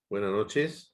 Buenas noches.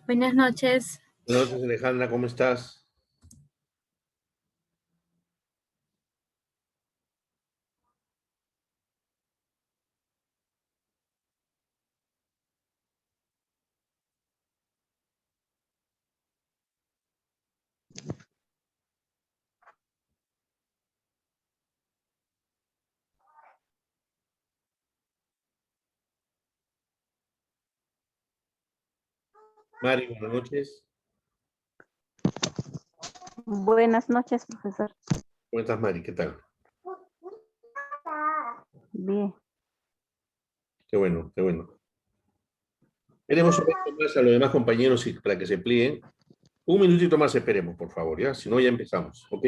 Buenas noches. Buenas noches, Alejandra, ¿cómo estás? Mari, buenas noches. Buenas noches, profesor. ¿Cómo estás, Mari? ¿Qué tal? Bien. Qué bueno, qué bueno. Esperemos un momento más a los demás compañeros para que se plieguen. Un minutito más esperemos, por favor, ¿ya? Si no, ya empezamos, ¿ok?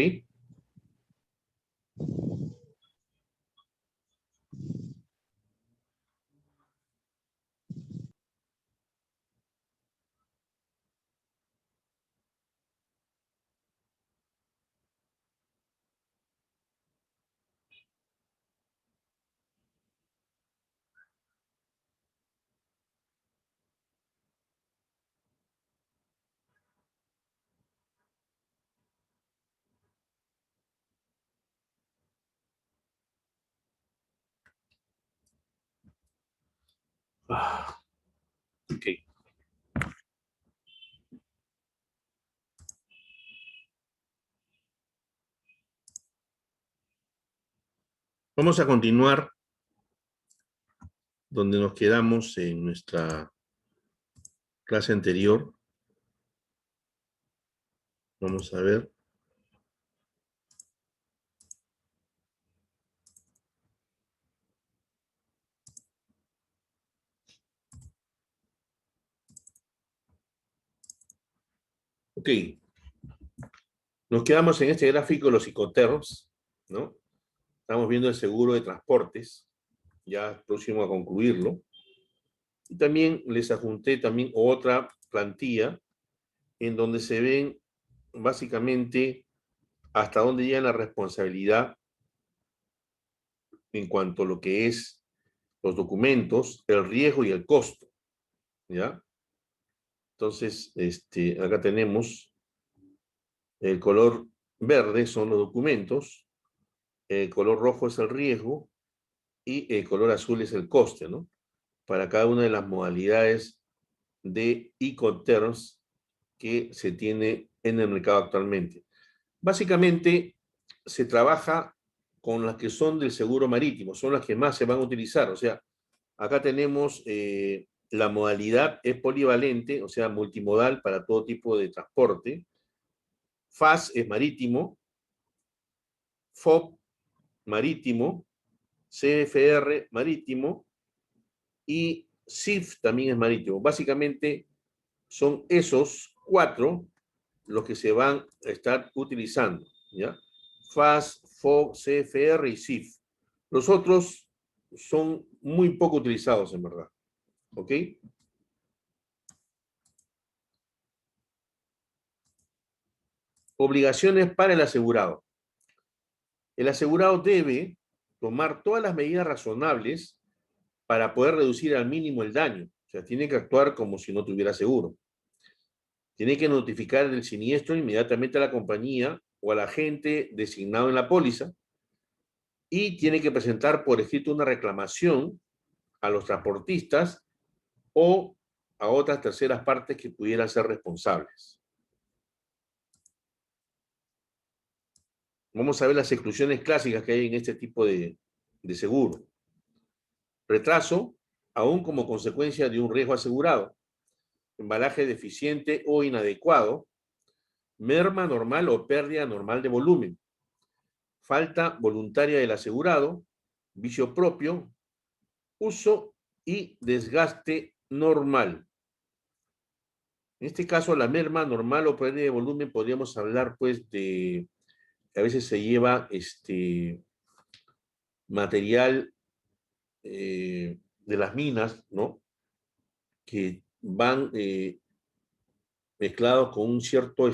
Ok. Vamos a continuar donde nos quedamos en nuestra clase anterior. Vamos a ver. Ok. Nos quedamos en este gráfico de los Incoterms, ¿no? Estamos viendo el seguro de transportes, ya próximo a concluirlo. Y también les adjunté también otra plantilla en donde se ven básicamente hasta dónde llega la responsabilidad en cuanto a lo que es los documentos, el riesgo y el costo, ¿ya? Entonces, acá tenemos el color verde son los documentos, el color rojo es el riesgo y el color azul es el coste, ¿no? Para cada una de las modalidades de Incoterms que se tiene en el mercado actualmente. Básicamente, se trabaja con las que son del seguro marítimo, son las que más se van a utilizar. O sea, acá tenemos la modalidad es polivalente, o sea, multimodal para todo tipo de transporte. FAS es marítimo, FOB marítimo, CFR marítimo y SIF también es marítimo. Básicamente son esos 4 los que se van a estar utilizando, ¿ya? FAS, FOB, CFR y SIF. Los otros son muy poco utilizados en verdad, ¿ok? Obligaciones para el asegurado. El asegurado debe tomar todas las medidas razonables para poder reducir al mínimo el daño. O sea, tiene que actuar como si no tuviera seguro. Tiene que notificar el siniestro inmediatamente a la compañía o al agente designado en la póliza y tiene que presentar por escrito una reclamación a los transportistas o a otras terceras partes que pudieran ser responsables. Vamos a ver las exclusiones clásicas que hay en este tipo de seguro. Retraso, aún como consecuencia de un riesgo asegurado. Embalaje deficiente o inadecuado. Merma normal o pérdida normal de volumen. Falta voluntaria del asegurado. Vicio propio. Uso y desgaste normal. En este caso, la merma normal o pérdida de volumen, podríamos hablar pues de, a veces se lleva material de las minas, ¿no? Que van mezclados con un cierto,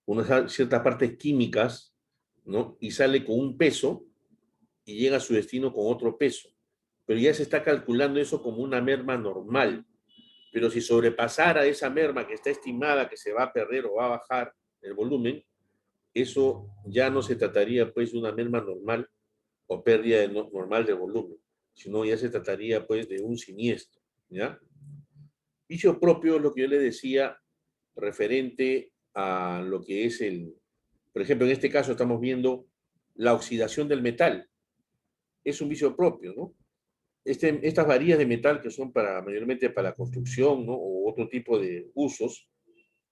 unas ciertas partes químicas, ¿no? Y sale con un peso y llega a su destino con otro peso. Pero ya se está calculando eso como una merma normal. Pero si sobrepasara esa merma que está estimada que se va a perder o va a bajar el volumen, eso ya no se trataría pues de una merma normal o pérdida normal de volumen, sino ya se trataría pues de un siniestro, ¿ya? Vicio propio es lo que yo le decía referente a lo que es por ejemplo, en este caso estamos viendo la oxidación del metal. Es un vicio propio, ¿no? Estas varillas de metal que son mayormente para la construcción, ¿no? O otro tipo de usos,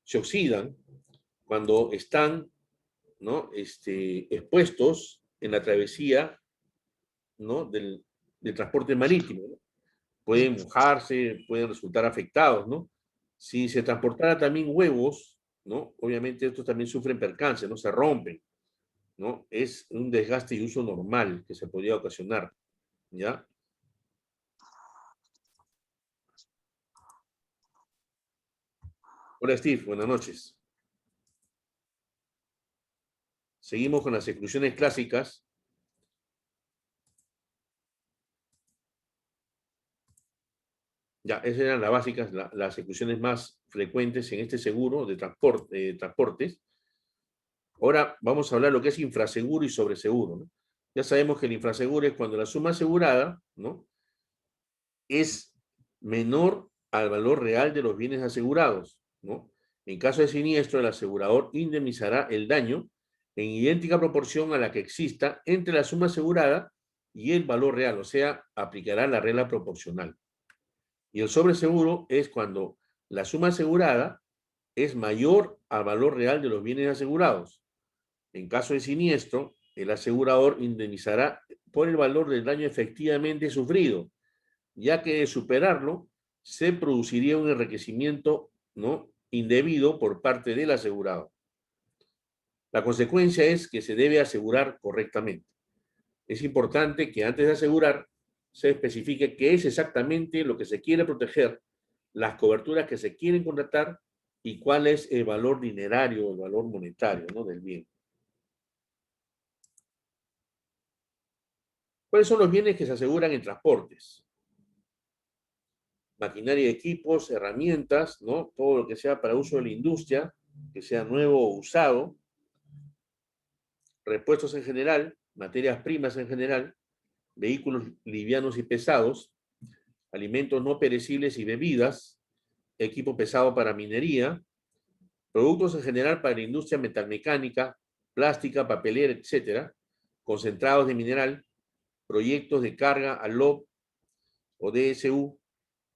se oxidan cuando están, ¿no? Expuestos en la travesía, ¿no? del transporte marítimo, ¿no? Pueden mojarse, pueden resultar afectados, ¿no? Si se transportara también huevos, ¿no? Obviamente estos también sufren percance, ¿no? Se rompen, ¿no? Es un desgaste y uso normal que se podría ocasionar, ¿ya? Hola Steve, buenas noches. Seguimos con las exclusiones clásicas. Ya, esas eran las básicas, las exclusiones más frecuentes en este seguro de transportes. Ahora vamos a hablar de lo que es infraseguro y sobreseguro, ¿no? Ya sabemos que el infraseguro es cuando la suma asegurada, ¿no? es menor al valor real de los bienes asegurados, ¿no? En caso de siniestro, el asegurador indemnizará el daño en idéntica proporción a la que exista entre la suma asegurada y el valor real, o sea, aplicará la regla proporcional. Y el sobreseguro es cuando la suma asegurada es mayor al valor real de los bienes asegurados. En caso de siniestro, el asegurador indemnizará por el valor del daño efectivamente sufrido, ya que de superarlo se produciría un enriquecimiento, ¿no?, indebido por parte del asegurado. La consecuencia es que se debe asegurar correctamente. Es importante que antes de asegurar se especifique qué es exactamente lo que se quiere proteger, las coberturas que se quieren contratar y cuál es el valor dinerario, el valor monetario, ¿no?, del bien. ¿Cuáles son los bienes que se aseguran en transportes? Maquinaria y equipos, herramientas, ¿no? Todo lo que sea para uso de la industria, que sea nuevo o usado, repuestos en general, materias primas en general, vehículos livianos y pesados, alimentos no perecibles y bebidas, equipo pesado para minería, productos en general para la industria metalmecánica, plástica, papelera, etcétera, concentrados de mineral, proyectos de carga a LOB o DSU,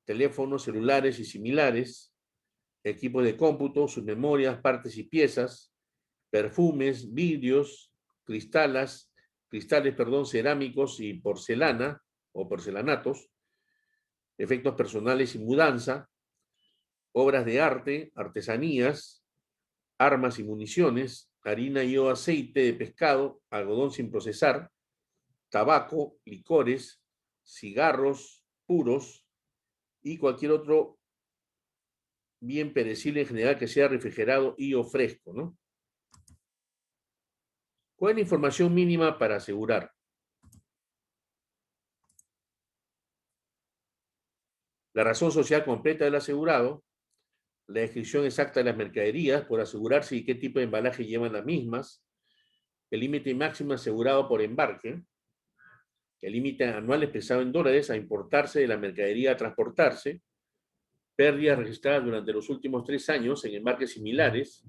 teléfonos celulares y similares, equipos de cómputo, sus memorias, partes y piezas, perfumes, vidrios, cristales, cerámicos y porcelana o porcelanatos, efectos personales y mudanza, obras de arte, artesanías, armas y municiones, harina y o aceite de pescado, algodón sin procesar, tabaco, licores, cigarros puros y cualquier otro bien perecible en general que sea refrigerado y o fresco, ¿no? ¿Cuál es la información mínima para asegurar? La razón social completa del asegurado, la descripción exacta de las mercaderías, por asegurarse y qué tipo de embalaje llevan las mismas, el límite máximo asegurado por embarque, el límite anual expresado en dólares a importarse de la mercadería a transportarse, pérdidas registradas durante los últimos 3 años en embarques similares,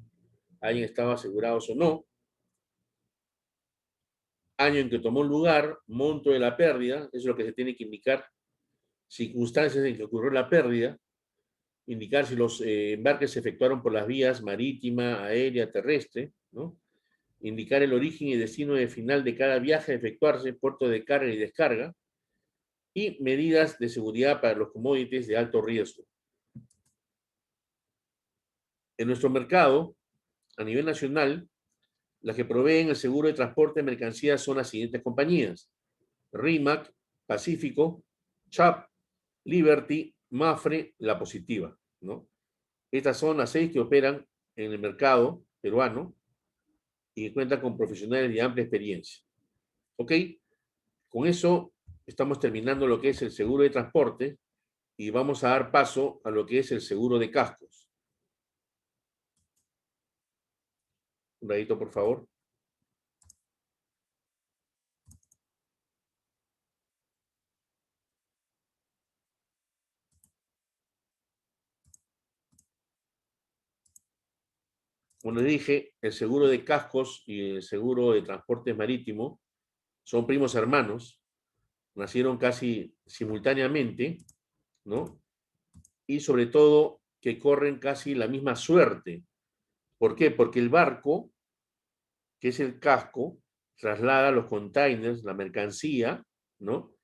hayan estado asegurados o no, año en que tomó lugar, monto de la pérdida, eso es lo que se tiene que indicar, circunstancias en que ocurrió la pérdida, indicar si los embarques se efectuaron por las vías marítima, aérea, terrestre, ¿no? Indicar el origen y destino de final de cada viaje a efectuarse, puerto de carga y descarga, y medidas de seguridad para los commodities de alto riesgo. En nuestro mercado, a nivel nacional, las que proveen el seguro de transporte de mercancías son las siguientes compañías: RIMAC, Pacífico, CHAP, Liberty, Mafre, La Positiva, ¿no? Estas son las 6 que operan en el mercado peruano y que cuentan con profesionales de amplia experiencia. ¿Ok? Con eso estamos terminando lo que es el seguro de transporte y vamos a dar paso a lo que es el seguro de cascos. Un ratito, por favor. Como les dije, el seguro de cascos y el seguro de transporte marítimo son primos hermanos, nacieron casi simultáneamente, ¿no? Y sobre todo que corren casi la misma suerte. ¿Por qué? Porque el barco, que es el casco, traslada los containers, la mercancía, ¿no?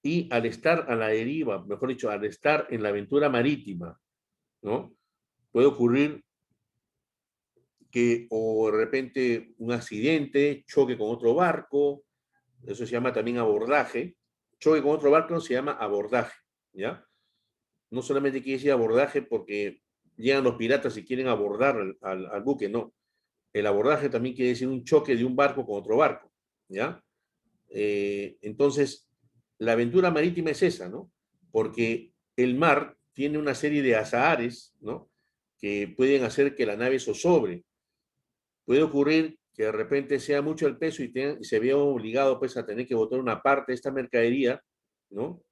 Y al estar a la deriva, mejor dicho, al estar en la aventura marítima, ¿no?, puede ocurrir que o de repente un accidente, choque con otro barco, eso se llama también abordaje. Choque con otro barco se llama abordaje, ¿ya? No solamente quiere decir abordaje porque llegan los piratas y quieren abordar al buque, no. El abordaje también quiere decir un choque de un barco con otro barco, ¿ya? Entonces, la aventura marítima es esa, ¿no? Porque el mar tiene una serie de azahares, ¿no?, que pueden hacer que la nave zozobre. Puede ocurrir que de repente sea mucho el peso y se vea obligado pues a tener que botar una parte de esta mercadería, ¿no?,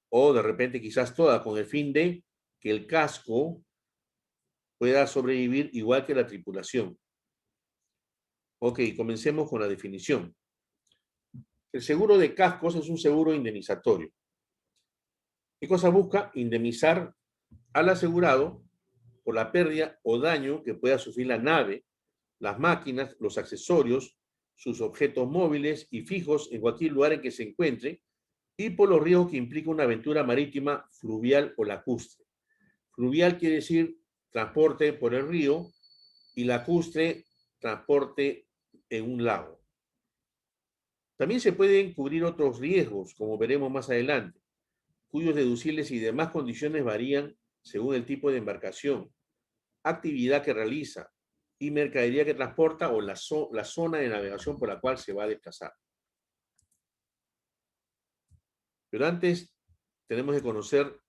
o de repente quizás toda, con el fin de que el casco pueda sobrevivir igual que la tripulación. Ok, comencemos con la definición. El seguro de cascos es un seguro indemnizatorio. ¿Qué cosa busca? Indemnizar al asegurado por la pérdida o daño que pueda sufrir la nave, las máquinas, los accesorios, sus objetos móviles y fijos en cualquier lugar en que se encuentre, y por los riesgos que implica una aventura marítima, fluvial o lacustre. Fluvial quiere decir transporte por el río y lacustre, transporte en un lago. También se pueden cubrir otros riesgos, como veremos más adelante, cuyos deducibles y demás condiciones varían según el tipo de embarcación, actividad que realiza y mercadería que transporta o la zona de navegación por la cual se va a desplazar. Pero antes tenemos que conocer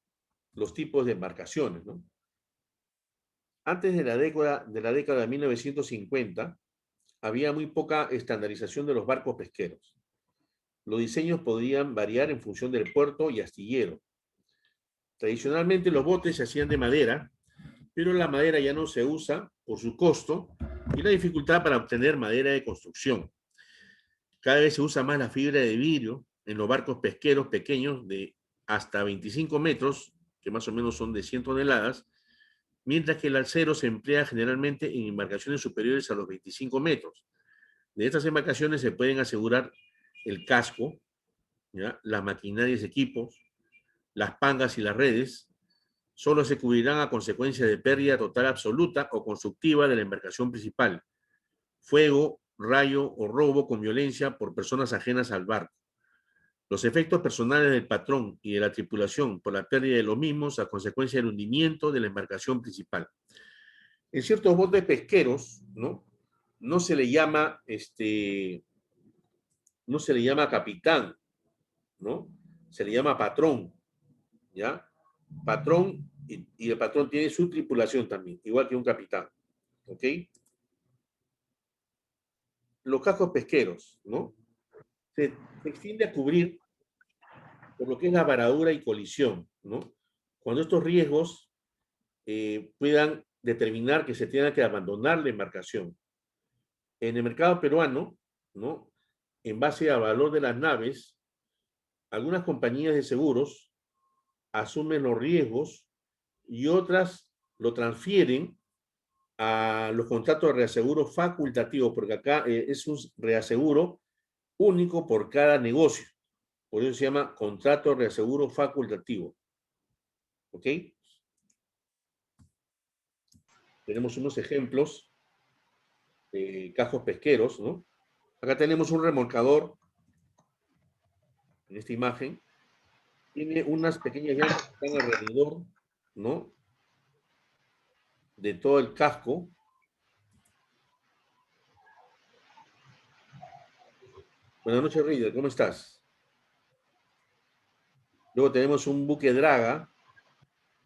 los tipos de embarcaciones, ¿no? Antes de la década de 1950, había muy poca estandarización de los barcos pesqueros. Los diseños podían variar en función del puerto y astillero. Tradicionalmente los botes se hacían de madera, pero la madera ya no se usa por su costo y la dificultad para obtener madera de construcción. Cada vez se usa más la fibra de vidrio en los barcos pesqueros pequeños de hasta 25 metros, que más o menos son de 100 toneladas, mientras que el acero se emplea generalmente en embarcaciones superiores a los 25 metros. De estas embarcaciones se pueden asegurar el casco, ¿ya?, las maquinarias y equipos, las pangas y las redes. Solo se cubrirán a consecuencia de pérdida total absoluta o constructiva de la embarcación principal, fuego, rayo o robo con violencia por personas ajenas al barco. Los efectos personales del patrón y de la tripulación por la pérdida de los mismos a consecuencia del hundimiento de la embarcación principal. En ciertos botes pesqueros, ¿no?, no se le llama capitán, ¿no? Se le llama patrón, ¿ya? Patrón, y el patrón tiene su tripulación también, igual que un capitán, ¿ok? Los cascos pesqueros, ¿no? Se extiende a cubrir por lo que es la varadura y colisión, ¿no? Cuando estos riesgos puedan determinar que se tenga que abandonar la embarcación. En el mercado peruano, ¿no?, en base al valor de las naves, algunas compañías de seguros asumen los riesgos y otras lo transfieren a los contratos de reaseguro facultativos, porque acá es un reaseguro único por cada negocio. Por eso se llama contrato de reaseguro facultativo. ¿Ok? Tenemos unos ejemplos de cascos pesqueros, ¿no? Acá tenemos un remolcador, en esta imagen. Tiene unas pequeñas llantas que están alrededor, ¿no?, de todo el casco. Buenas noches, Reader, ¿cómo estás? Luego tenemos un buque draga,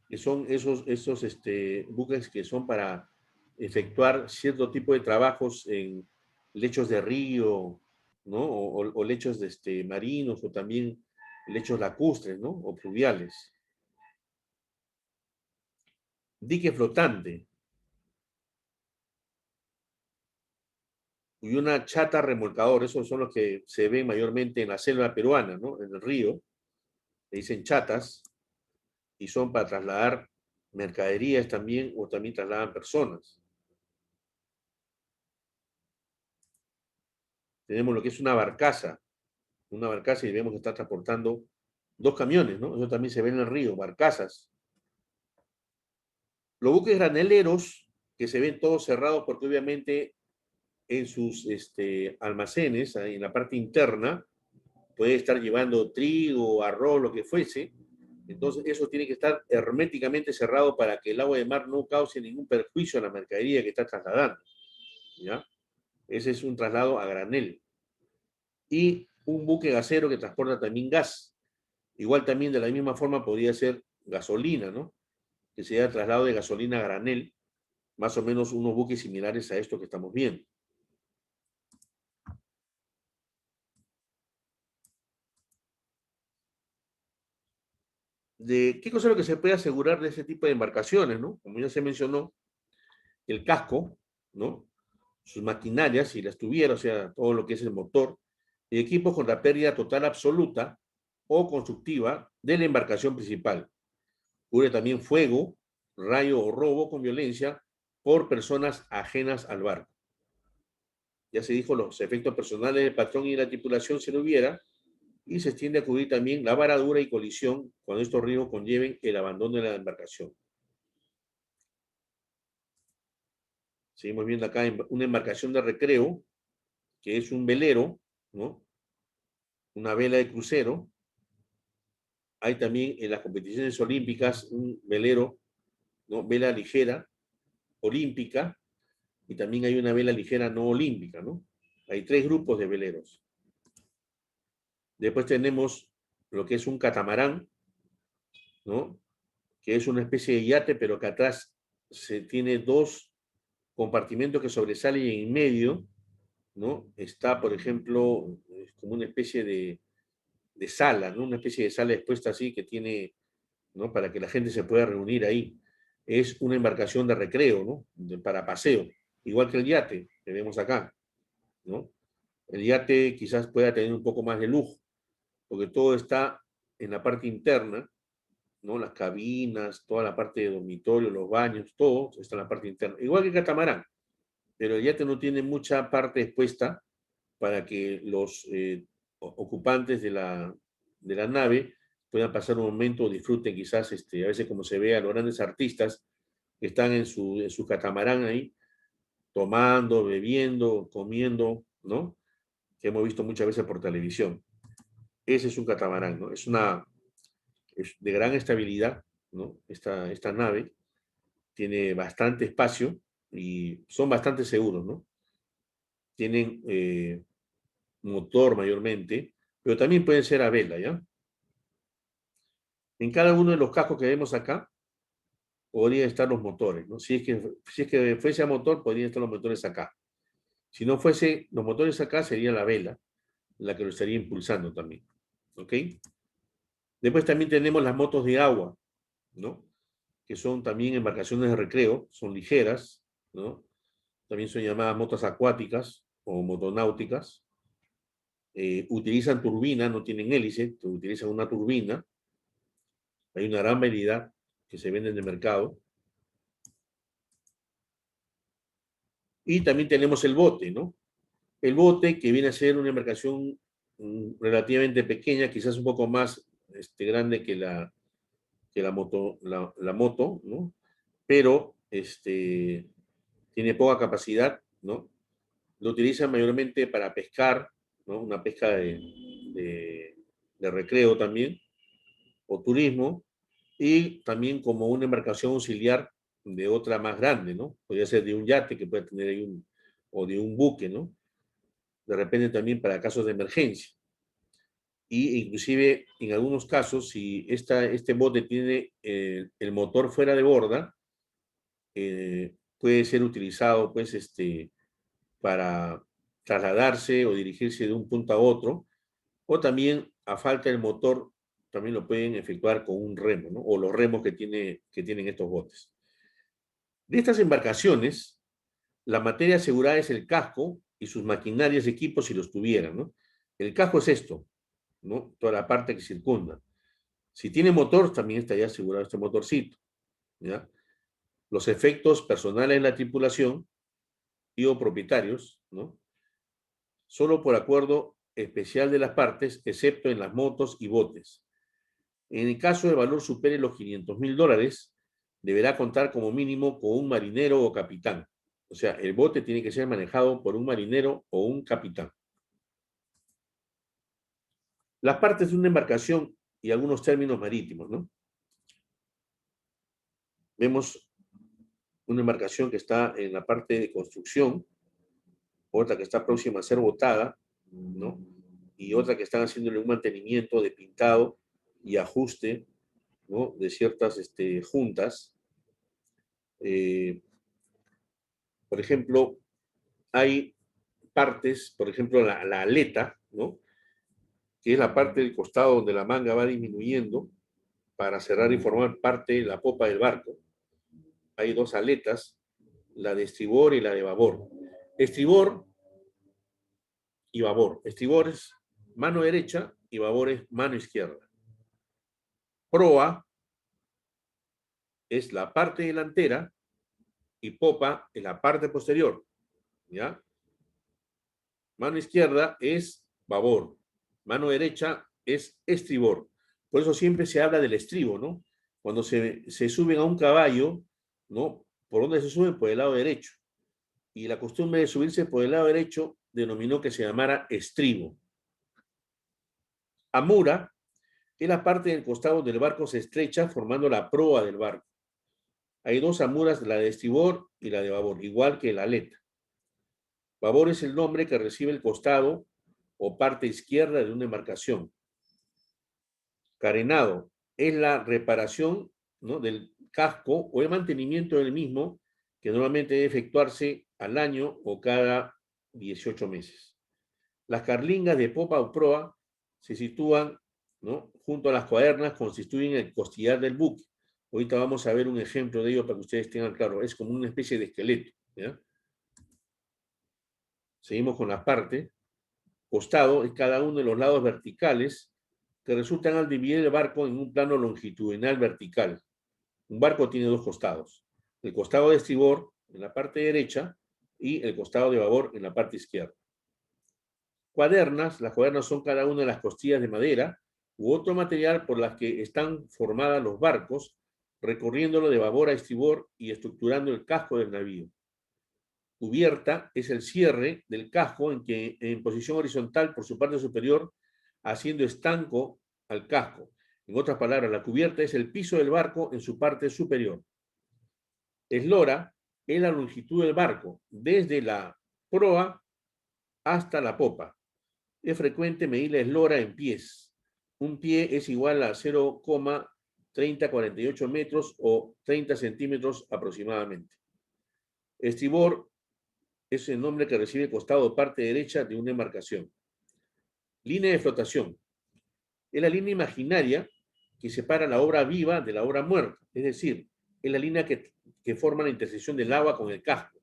que son esos buques que son para efectuar cierto tipo de trabajos en lechos de río, ¿no? O lechos marinos, o también lechos lacustres, ¿no?, o fluviales. Dique flotante. Y una chata remolcador, esos son los que se ven mayormente en la selva peruana, ¿no?, en el río. Le dicen chatas, y son para trasladar mercaderías también, o también trasladan personas. Tenemos lo que es una barcaza, y vemos que está transportando 2 camiones, ¿no? Eso también se ve en el río, barcazas. Los buques graneleros, que se ven todos cerrados porque obviamente en sus almacenes, ahí en la parte interna, puede estar llevando trigo, arroz, lo que fuese. Entonces eso tiene que estar herméticamente cerrado para que el agua de mar no cause ningún perjuicio a la mercadería que está trasladando, ¿ya? Ese es un traslado a granel. Y un buque gasero que transporta también gas. Igual también de la misma forma podría ser gasolina, ¿no?, que sea traslado de gasolina a granel, más o menos unos buques similares a esto que estamos viendo. de qué cosa es lo que se puede asegurar de ese tipo de embarcaciones, ¿no? Como ya se mencionó, el casco, ¿no? Sus maquinarias, si las tuviera, o sea, todo lo que es el motor, y equipos contra pérdida total absoluta o constructiva de la embarcación principal. Cubre también fuego, rayo o robo con violencia por personas ajenas al barco. Ya se dijo los efectos personales del patrón y de la tripulación si lo hubiera, y se extiende a cubrir también la varadura y colisión cuando estos riesgos conlleven el abandono de la embarcación. Seguimos viendo acá una embarcación de recreo, que es un velero, ¿no? Una vela de crucero. Hay también en las competiciones olímpicas un velero, ¿no? Vela ligera olímpica, y también hay una vela ligera no olímpica, ¿no? Hay 3 grupos de veleros. Después tenemos lo que es un catamarán, ¿no? Que es una especie de yate, pero que atrás se tiene 2 compartimentos que sobresalen y en medio, ¿no? Está, por ejemplo, como una especie de sala, ¿no? Una especie de sala expuesta así que tiene, ¿no? Para que la gente se pueda reunir ahí. Es una embarcación de recreo, ¿no? Para paseo, igual que el yate que vemos acá, ¿no? El yate quizás pueda tener un poco más de lujo, porque todo está en la parte interna, ¿no? Las cabinas, toda la parte de dormitorio, los baños, todo está en la parte interna. Igual que el catamarán, pero el yate no tiene mucha parte expuesta para que los ocupantes de la nave puedan pasar un momento o disfruten quizás, a veces como se ve a los grandes artistas que están en su catamarán ahí, tomando, bebiendo, comiendo, ¿no? Que hemos visto muchas veces por televisión. Ese es un catamarán, ¿no? Es de gran estabilidad, ¿no? Esta nave tiene bastante espacio y son bastante seguros, ¿no? Tienen motor mayormente, pero también pueden ser a vela, ¿ya? En cada uno de los cascos que vemos acá podrían estar los motores, ¿no? Si es que fuese a motor, podrían estar los motores acá. Si no fuese los motores acá, sería la vela la que lo estaría impulsando también, ¿ok? Después también tenemos las motos de agua, ¿no? Que son también embarcaciones de recreo, son ligeras, ¿no? También son llamadas motos acuáticas o motonáuticas. Utilizan turbina, no tienen hélice, utilizan una turbina. Hay una gran variedad que se vende en el mercado. Y también tenemos el bote, ¿no? El bote que viene a ser una embarcación relativamente pequeña, quizás un poco más grande que la moto, ¿no? Pero tiene poca capacidad, ¿no? Lo utilizan mayormente para pescar, ¿no? Una pesca de recreo también, o turismo, y también como una embarcación auxiliar de otra más grande, ¿no? Podría ser de un yate que puede tener ahí o de un buque, ¿no? De repente también para casos de emergencia. Y inclusive en algunos casos, si este bote tiene el motor fuera de borda, puede ser utilizado, pues, para trasladarse o dirigirse de un punto a otro, o también a falta del motor, también lo pueden efectuar con un remo, ¿no? O los remos que tienen estos botes. De estas embarcaciones, la materia asegurada es el casco y sus maquinarias y equipos si los tuvieran, ¿no? El casco es esto, ¿no? Toda la parte que circunda. Si tiene motor, también estaría asegurado este motorcito, ¿ya? Los efectos personales de la tripulación y o propietarios, ¿no? Solo por acuerdo especial de las partes, excepto en las motos y botes. En el caso de valor supere los $500,000, deberá contar como mínimo con un marinero o capitán. O sea, el bote tiene que ser manejado por un marinero o un capitán. Las partes de una embarcación y algunos términos marítimos, ¿no? Vemos una embarcación que está en la parte de construcción, otra que está próxima a ser botada, ¿no? Y otra que están haciéndole un mantenimiento de pintado y ajuste, ¿no? De ciertas juntas. Por ejemplo, hay partes, por ejemplo, la aleta, ¿no? Que es la parte del costado donde la manga va disminuyendo, para cerrar y formar parte de la popa del barco. Hay dos aletas, la de estribor y la de babor. Estribor y babor. Estribor es mano derecha y babor es mano izquierda. Proa es la parte delantera y popa es la parte posterior. ¿Ya? Mano izquierda es babor. Mano derecha es estribor. Por eso siempre se habla del estribo, ¿no? Cuando se suben a un caballo, ¿no? ¿Por dónde se suben? Por el lado derecho. Y la costumbre de subirse por el lado derecho denominó que se llamara estribo. Amura es la parte del costado del barco se estrecha formando la proa del barco. Hay dos amuras, la de estribor y la de babor, igual que la aleta. Babor es el nombre que recibe el costado o parte izquierda de una embarcación. Carenado es la reparación, ¿no?, del casco o el mantenimiento del mismo, que normalmente debe efectuarse al año o cada 18 meses. Las carlingas de popa o proa se sitúan, ¿no?, junto a las cuadernas, constituyen el costillar del buque. Ahorita vamos a ver un ejemplo de ello para que ustedes tengan claro. Es como una especie de esqueleto, ¿ya? Seguimos con la parte. Costado es cada uno de los lados verticales que resultan al dividir el barco en un plano longitudinal vertical. Un barco tiene dos costados. El costado de estribor en la parte derecha y el costado de babor en la parte izquierda. Cuadernas. Las cuadernas son cada una de las costillas de madera u otro material por las que están formadas los barcos, recorriéndolo de babor a estribor y estructurando el casco del navío. Cubierta es el cierre del casco en posición horizontal por su parte superior, haciendo estanco al casco. En otras palabras, la cubierta es el piso del barco en su parte superior. Eslora es la longitud del barco, desde la proa hasta la popa. Es frecuente medir la eslora en pies. Un pie es igual a 0,3048 metros o 30 centímetros aproximadamente. Estribor es el nombre que recibe el costado o parte derecha de una embarcación. Línea de flotación. Es la línea imaginaria que separa la obra viva de la obra muerta. Es decir, es la línea que forma la intersección del agua con el casco.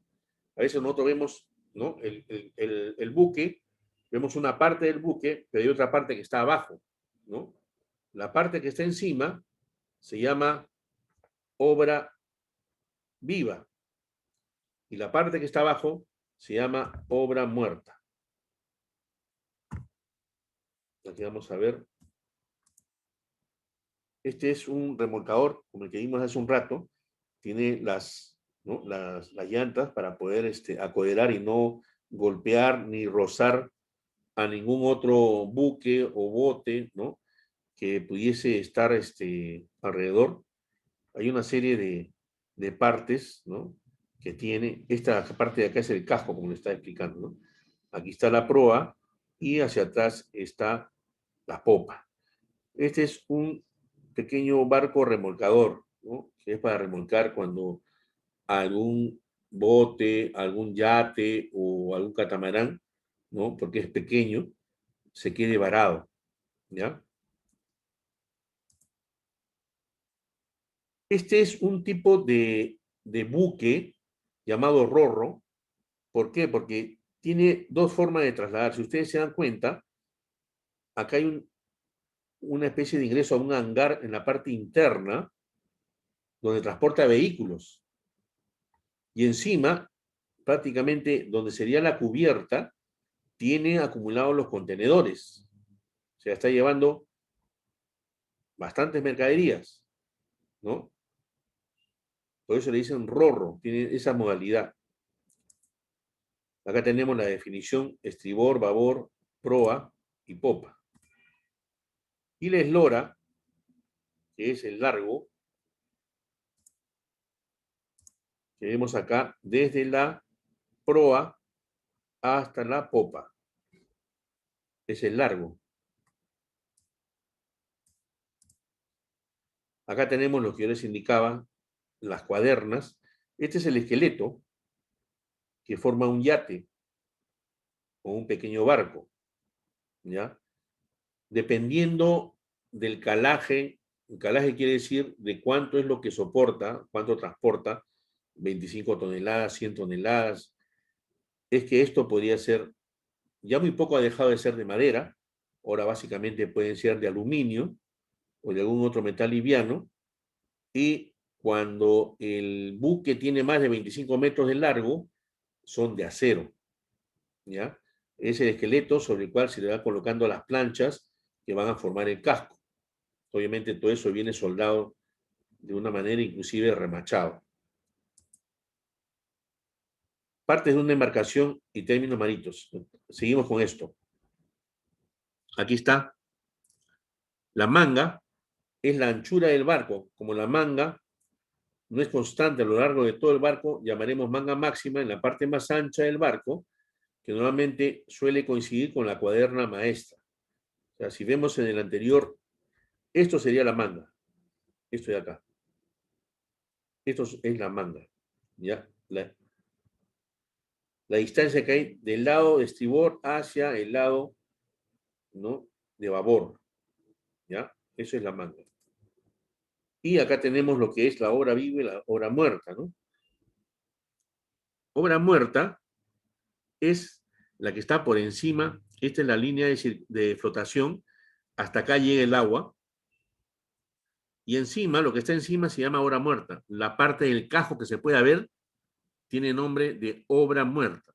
A veces nosotros vemos, ¿no?, el buque, vemos una parte del buque, pero hay otra parte que está abajo, ¿no? La parte que está encima se llama obra viva y la parte que está abajo se llama obra muerta. Aquí vamos a ver. Este es un remolcador, como el que vimos hace un rato. Tiene las llantas para poder acoderar y no golpear ni rozar a ningún otro buque o bote, ¿no?, que pudiese estar alrededor. Hay una serie de partes, ¿no?, que tiene. Esta parte de acá es el casco, como le estaba explicando, ¿no? Aquí está la proa y hacia atrás está la popa. Este es un pequeño barco remolcador, ¿no?, que es para remolcar cuando algún bote, algún yate o algún catamarán, ¿no?, porque es pequeño, se quede varado, ¿ya? Este es un tipo de buque llamado rorro. ¿Por qué? Porque tiene dos formas de trasladar. Si ustedes se dan cuenta, acá hay una especie de ingreso a un hangar en la parte interna donde transporta vehículos. Y encima, prácticamente donde sería la cubierta, tiene acumulados los contenedores. O sea, está llevando bastantes mercaderías, ¿no? Por eso le dicen rorro, tiene esa modalidad. Acá tenemos la definición: estribor, babor, proa y popa. Y la eslora, que es el largo, que vemos acá desde la proa hasta la popa. Es el largo. Acá tenemos lo que yo les indicaba, las cuadernas. Este es el esqueleto que forma un yate o un pequeño barco, ¿ya? Dependiendo del calaje Calaje quiere decir de cuánto es lo que soporta, cuánto transporta, 25 toneladas, 100 toneladas. Es que esto podría ser, ya muy poco ha dejado de ser de madera, ahora básicamente pueden ser de aluminio o de algún otro metal liviano, y cuando el buque tiene más de 25 metros de largo, son de acero, ¿ya? Es el esqueleto sobre el cual se le va colocando las planchas que van a formar el casco. Obviamente todo eso viene soldado de una manera inclusive remachado. Partes de una embarcación y términos marítimos. Seguimos con esto. Aquí está. La manga es la anchura del barco. Como la manga no es constante a lo largo de todo el barco, llamaremos manga máxima en la parte más ancha del barco, que normalmente suele coincidir con la cuaderna maestra. O sea, si vemos en el anterior, esto sería la manga. Esto de acá. Esto es la manga. ¿Ya? La distancia que hay del lado de estribor hacia el lado, ¿no?, de babor. ¿Ya? Eso es la manga. Y acá tenemos lo que es la obra viva y la obra muerta, ¿no? Obra muerta es la que está por encima. Esta es la línea de flotación. Hasta acá llega el agua. Y encima, lo que está encima se llama obra muerta. La parte del cajo que se pueda ver tiene nombre de obra muerta.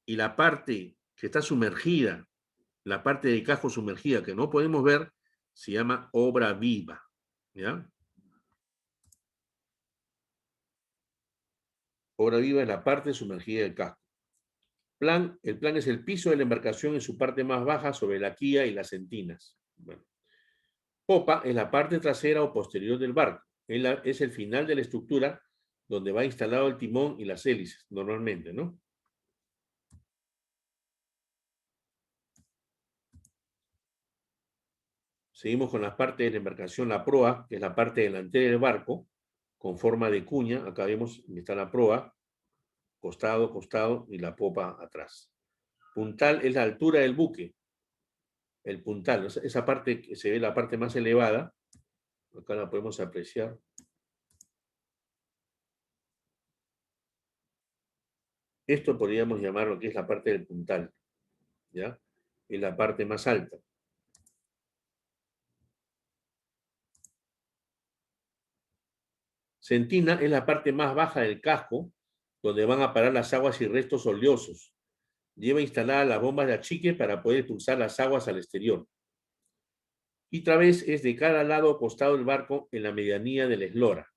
Y la parte que está sumergida, la parte del cajo sumergida que no podemos ver, se llama obra viva. ¿Ya? Obra viva es la parte sumergida del casco. El plan es el piso de la embarcación en su parte más baja sobre la quilla y las entinas. Bueno. Popa es la parte trasera o posterior del barco. Es el final de la estructura donde va instalado el timón y las hélices, normalmente, ¿no? Seguimos con las partes de la embarcación, la proa, que es la parte delantera del barco, con forma de cuña. Acá vemos que está la proa, costado, costado, y la popa atrás. Puntal es la altura del buque. El puntal, esa parte que se ve la parte más elevada, acá la podemos apreciar. Esto podríamos llamar lo que es la parte del puntal, ¿ya? Es la parte más alta. Centina es la parte más baja del casco, donde van a parar las aguas y restos oleosos. Lleva instaladas las bombas de achique para poder expulsar las aguas al exterior. Y través es de cada lado o costado del barco en la medianía de la eslora.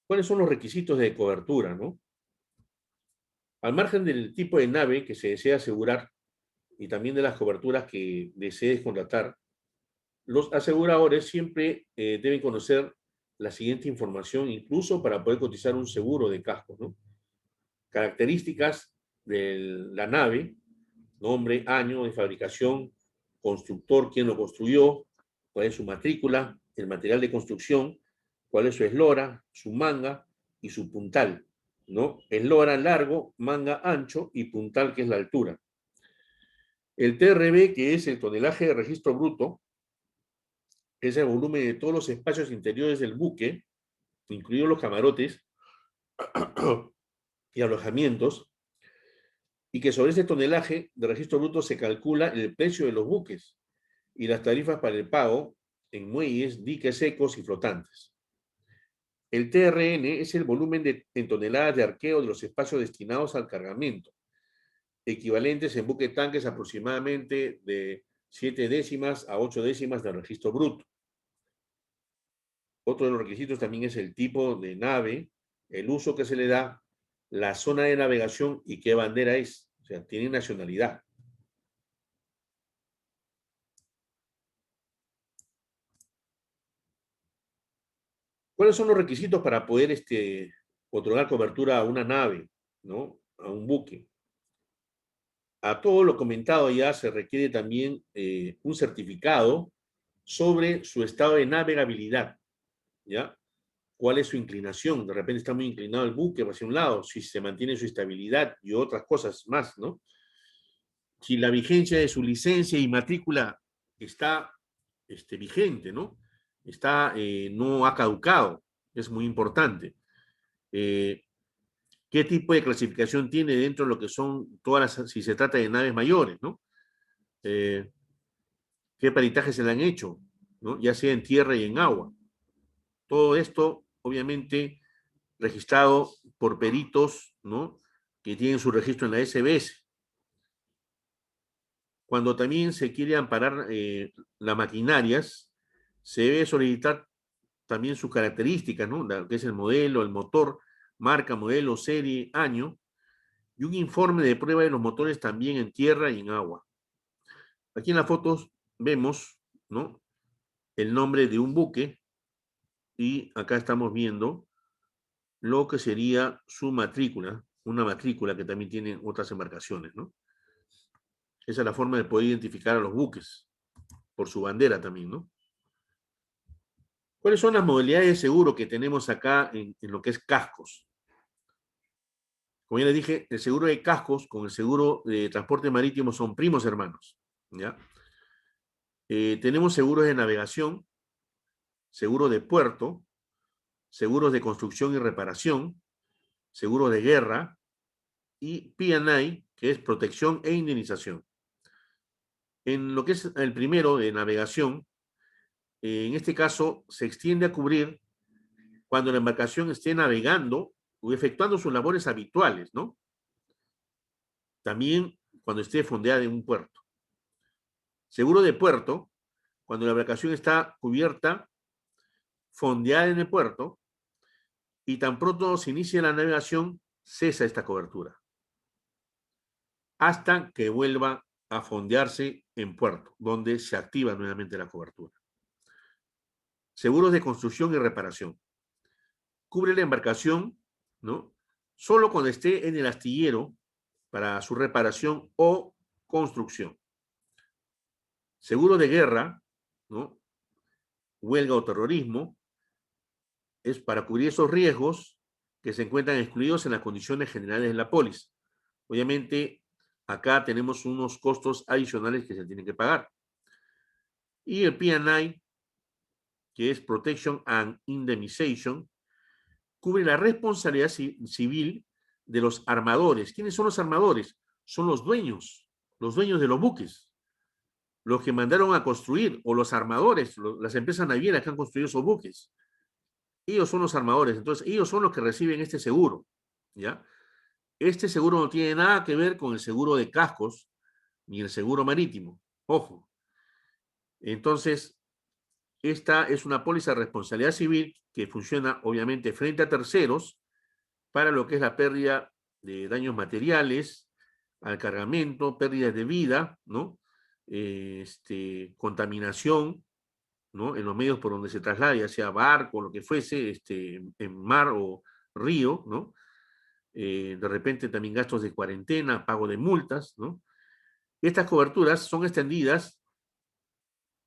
¿Cuáles son los requisitos de cobertura, no? Al margen del tipo de nave que se desea asegurar y también de las coberturas que desees contratar, los aseguradores siempre deben conocer la siguiente información, incluso para poder cotizar un seguro de casco, ¿no? Características de la nave, nombre, año de fabricación, constructor, quién lo construyó, cuál es su matrícula, el material de construcción, cuál es su eslora, su manga y su puntal, ¿no? Eslora largo, manga ancho y puntal, que es la altura. El TRB, que es el tonelaje de registro bruto, es el volumen de todos los espacios interiores del buque, incluidos los camarotes y alojamientos, y que sobre ese tonelaje de registro bruto se calcula el precio de los buques y las tarifas para el pago en muelles, diques secos y flotantes. El TRN es el volumen en toneladas de arqueo de los espacios destinados al cargamento, equivalentes en buque tanques aproximadamente de 7 décimas a 8 décimas del registro bruto. Otro de los requisitos también es el tipo de nave, el uso que se le da, la zona de navegación y qué bandera es. O sea, tiene nacionalidad. ¿Cuáles son los requisitos para poder otorgar cobertura a una nave, ¿no? A un buque? A todo lo comentado ya se requiere también un certificado sobre su estado de navegabilidad, ¿ya? ¿Cuál es su inclinación? De repente está muy inclinado el buque hacia un lado, si se mantiene su estabilidad y otras cosas más, ¿no? si la vigencia de su licencia y matrícula está vigente, ¿no? No ha caducado, es muy importante. ¿Qué tipo de clasificación tiene dentro de lo que son todas las, si se trata de naves mayores, ¿no? ¿Qué peritajes se le han hecho, ¿no? Ya sea en tierra y en agua. Todo esto, obviamente, registrado por peritos, ¿no? Que tienen su registro en la SBS. Cuando también se quiere amparar las maquinarias, se debe solicitar también sus características, ¿no? Lo que es el modelo, el motor, marca, modelo, serie, año, y un informe de prueba de los motores también en tierra y en agua. Aquí en las fotos vemos, ¿no? El nombre de un buque y acá estamos viendo lo que sería su matrícula, una matrícula que también tienen otras embarcaciones, ¿no? Esa es la forma de poder identificar a los buques, por su bandera también, ¿no? ¿Cuáles son las modalidades de seguro que tenemos acá en lo que es cascos? Como ya les dije, el seguro de cascos con el seguro de transporte marítimo son primos hermanos, ¿ya? Tenemos seguros de navegación, seguro de puerto, seguros de construcción y reparación, seguro de guerra y P&I, que es protección e indemnización. En lo que es el primero de navegación, en este caso se extiende a cubrir cuando la embarcación esté navegando o efectuando sus labores habituales, ¿no? También cuando esté fondeada en un puerto. Seguro de puerto, cuando la embarcación está cubierta, fondeada en el puerto, y tan pronto se inicie la navegación, cesa esta cobertura, hasta que vuelva a fondearse en puerto, donde se activa nuevamente la cobertura. Seguros de construcción y reparación. Cubre la embarcación, ¿no? Solo cuando esté en el astillero para su reparación o construcción. Seguro de guerra, ¿no? Huelga o terrorismo, es para cubrir esos riesgos que se encuentran excluidos en las condiciones generales de la póliza. Obviamente, acá tenemos unos costos adicionales que se tienen que pagar. Y el P&I, que es Protection and Indemnization, cubre la responsabilidad civil de los armadores. ¿Quiénes son los armadores? Son los dueños de los buques, los que mandaron a construir, o los armadores, las empresas navieras que han construido esos buques. Ellos son los armadores, entonces ellos son los que reciben este seguro, ¿ya? Este seguro no tiene nada que ver con el seguro de cascos ni el seguro marítimo, ojo. Entonces, esta es una póliza de responsabilidad civil que funciona obviamente frente a terceros para lo que es la pérdida de daños materiales al cargamento, pérdidas de vida, ¿no? Contaminación, ¿no? En los medios por donde se traslada, ya sea barco, lo que fuese, en mar o río, ¿no? De repente también gastos de cuarentena, pago de multas, ¿no? Estas coberturas son extendidas,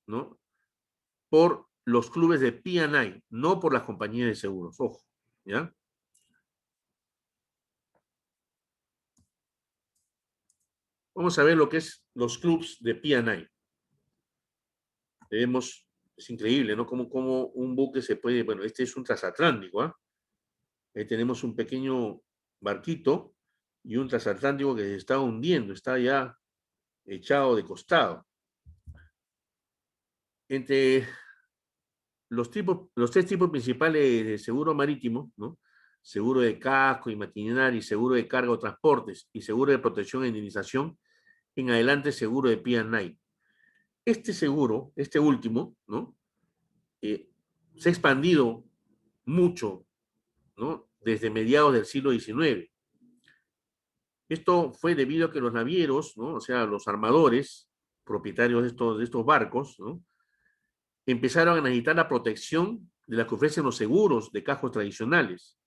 ¿no? Por los clubes de P&I, no por las compañías de seguros, ojo, ¿ya? Vamos a ver lo que es los clubes de P&I. Vemos, es increíble, ¿no? Como un buque se puede, bueno, este es un transatlántico, ¿ah? Ahí tenemos un pequeño barquito y un transatlántico que se está hundiendo, está ya echado de costado. Entre los tres tipos principales de seguro marítimo, ¿no? Seguro de casco y maquinaria, seguro de carga o transportes y seguro de protección e indemnización, en adelante seguro de P&I. Este seguro, este último, ¿no? Se ha expandido mucho, ¿no? Desde mediados del siglo XIX. Esto fue debido a que los navieros, ¿no? O sea, los armadores, propietarios de estos barcos, ¿no? Empezaron a necesitar la protección de la que ofrecen los seguros de cascos tradicionales.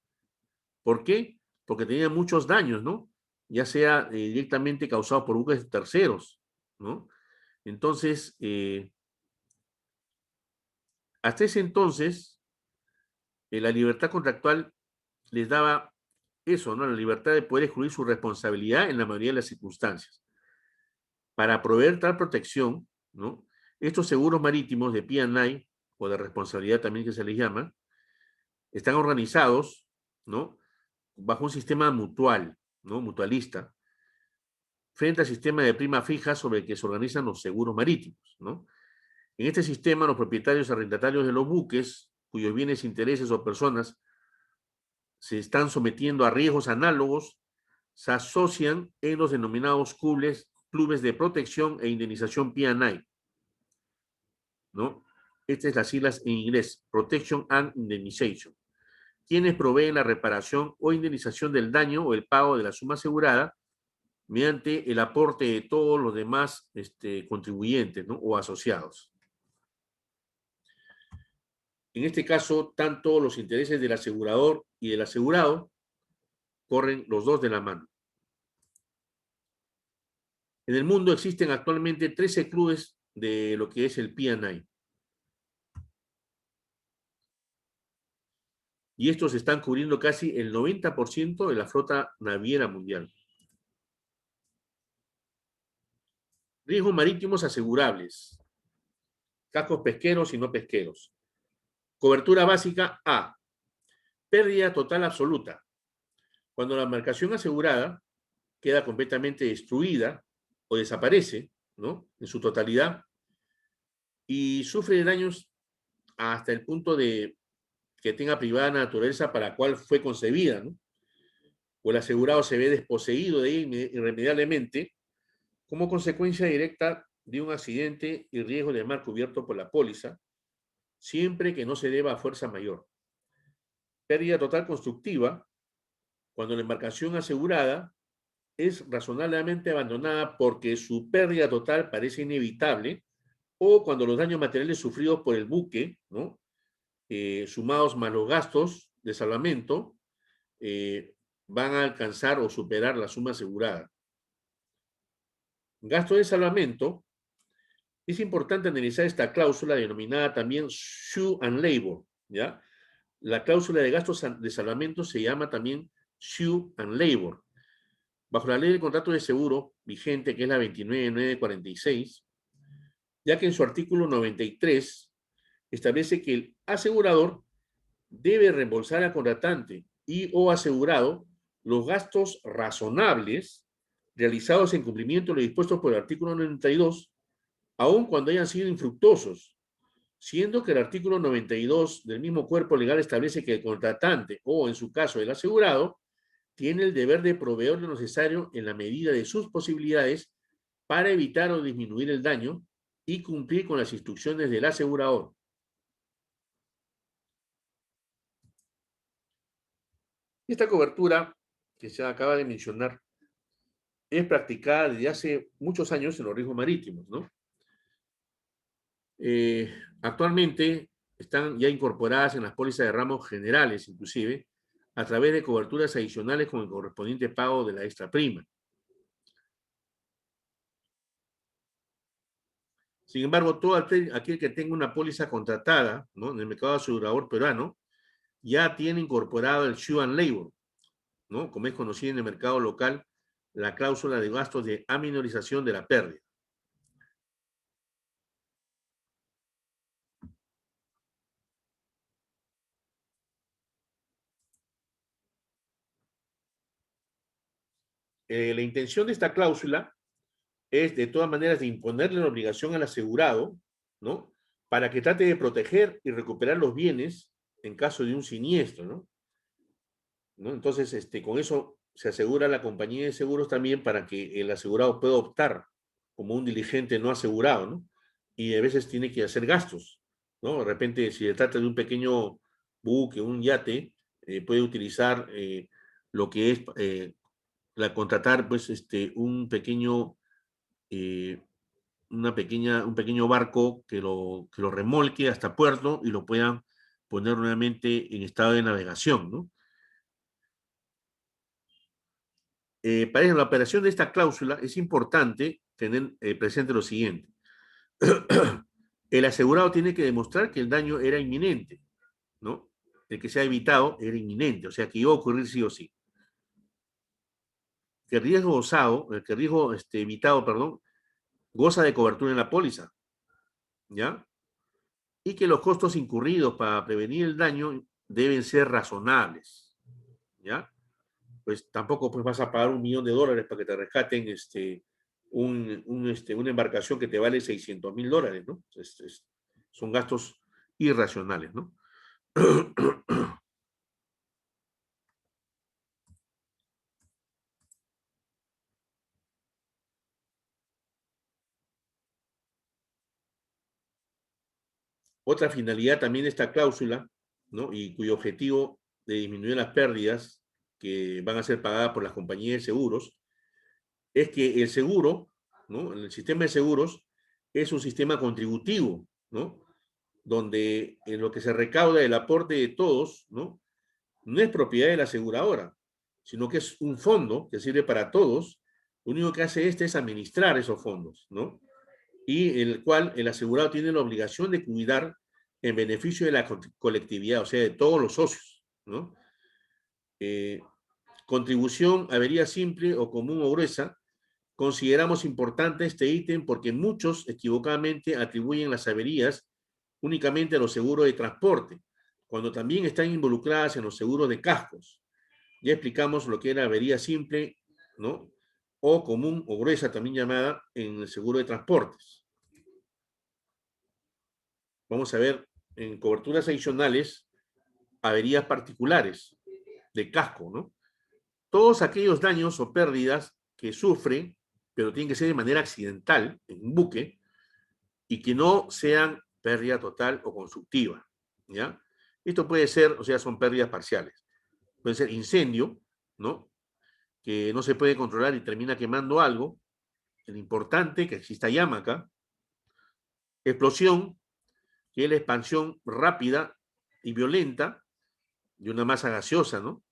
¿Por qué? Porque tenían muchos daños, ¿no? Ya sea directamente causados por buques terceros, ¿no? Entonces, hasta ese entonces, la libertad contractual les daba eso, ¿no? La libertad de poder excluir su responsabilidad en la mayoría de las circunstancias. Para proveer tal protección, ¿no? Estos seguros marítimos de P&I, o de responsabilidad también que se les llama, están organizados, ¿no? Bajo un sistema mutual, ¿no? Mutualista, frente al sistema de prima fija sobre el que se organizan los seguros marítimos, ¿no? En este sistema, los propietarios arrendatarios de los buques, cuyos bienes, intereses o personas se están sometiendo a riesgos análogos, se asocian en los denominados clubes de protección e indemnización P&I, ¿no? Estas son las siglas en inglés, Protection and Indemnization, quienes proveen la reparación o indemnización del daño o el pago de la suma asegurada mediante el aporte de todos los demás contribuyentes, ¿no? O asociados. En este caso, tanto los intereses del asegurador y del asegurado corren los dos de la mano. En el mundo existen actualmente 13 clubes de lo que es el P&I. Y estos están cubriendo casi el 90% de la flota naviera mundial. Riesgos marítimos asegurables. Cascos pesqueros y no pesqueros. Cobertura básica A. Pérdida total absoluta. Cuando la embarcación asegurada queda completamente destruida o desaparece, ¿no? En su totalidad y sufre daños hasta el punto de que tenga privada naturaleza para la cual fue concebida, ¿no? O el asegurado se ve desposeído de ella irremediablemente como consecuencia directa de un accidente y riesgo de mar cubierto por la póliza, siempre que no se deba a fuerza mayor. Pérdida total constructiva, cuando la embarcación asegurada es razonablemente abandonada porque su pérdida total parece inevitable, o cuando los daños materiales sufridos por el buque, ¿no? Sumados más los gastos de salvamento, van a alcanzar o superar la suma asegurada. Gasto de salvamento. Es importante analizar esta cláusula denominada también shoe and labor, ¿ya? La cláusula de gastos de salvamento se llama también shoe and labor. Bajo la ley del contrato de seguro vigente, que es la 29946, ya que en su artículo 93 establece que el asegurador debe reembolsar al contratante y o asegurado los gastos razonables realizados en cumplimiento de lo dispuesto por el artículo 92, aun cuando hayan sido infructuosos, siendo que el artículo 92 del mismo cuerpo legal establece que el contratante, o en su caso el asegurado, tiene el deber de proveer lo necesario en la medida de sus posibilidades para evitar o disminuir el daño y cumplir con las instrucciones del asegurador. Esta cobertura que se acaba de mencionar es practicada desde hace muchos años en los riesgos marítimos, ¿no? Actualmente están ya incorporadas en las pólizas de ramos generales, inclusive, a través de coberturas adicionales con el correspondiente pago de la extra prima. Sin embargo, todo aquel que tenga una póliza contratada, ¿no? En el mercado asegurador peruano, ya tiene incorporado el shoe and labor, ¿no? Como es conocido en el mercado local, la cláusula de gastos de aminorización de la pérdida. La intención de esta cláusula es de todas maneras de imponerle la obligación al asegurado, ¿no? Para que trate de proteger y recuperar los bienes en caso de un siniestro, ¿no? Entonces, con eso se asegura la compañía de seguros también para que el asegurado pueda optar como un diligente no asegurado, ¿no? Y a veces tiene que hacer gastos, ¿no? De repente, si se trata de un pequeño buque, un yate, puede utilizar lo que es contratar, pues, un pequeño un pequeño barco que lo remolque hasta puerto y lo puedan poner nuevamente en estado de navegación, ¿no? Para la operación de esta cláusula es importante tener presente lo siguiente. El asegurado tiene que demostrar que el daño era inminente, ¿no? El que se ha evitado era inminente, o sea que iba a ocurrir sí o sí. Que el riesgo evitado, perdón, goza de cobertura en la póliza, ¿ya? Y que los costos incurridos para prevenir el daño deben ser razonables, ¿ya? Pues tampoco pues, vas a pagar $1 millón para que te rescaten una embarcación que te vale $600,000, ¿no? Son gastos irracionales, ¿no? Otra finalidad también de esta cláusula, ¿no? Y cuyo objetivo de disminuir las pérdidas que van a ser pagadas por las compañías de seguros, es que el seguro, ¿no? El sistema de seguros es un sistema contributivo, ¿no? Donde en lo que se recauda el aporte de todos, ¿no? No es propiedad de la aseguradora, sino que es un fondo que sirve para todos. Lo único que hace es administrar esos fondos, ¿no? Y el cual el asegurado tiene la obligación de cuidar en beneficio de la colectividad, o sea, de todos los socios, ¿no? Contribución, avería simple o común o gruesa. Consideramos importante este ítem porque muchos equivocadamente atribuyen las averías únicamente a los seguros de transporte, cuando también están involucradas en los seguros de cascos. Ya explicamos lo que era avería simple, ¿no? O común o gruesa, también llamada en el seguro de transportes. Vamos a ver en coberturas adicionales, averías particulares de casco, ¿no? Todos aquellos daños o pérdidas que sufren, pero tienen que ser de manera accidental en un buque y que no sean pérdida total o constructiva, ¿ya? Esto puede ser, o sea, son pérdidas parciales. Puede ser incendio, ¿no? Que no se puede controlar y termina quemando algo. El importante, que exista llama acá. Explosión, que es la expansión rápida y violenta de una masa gaseosa, ¿no?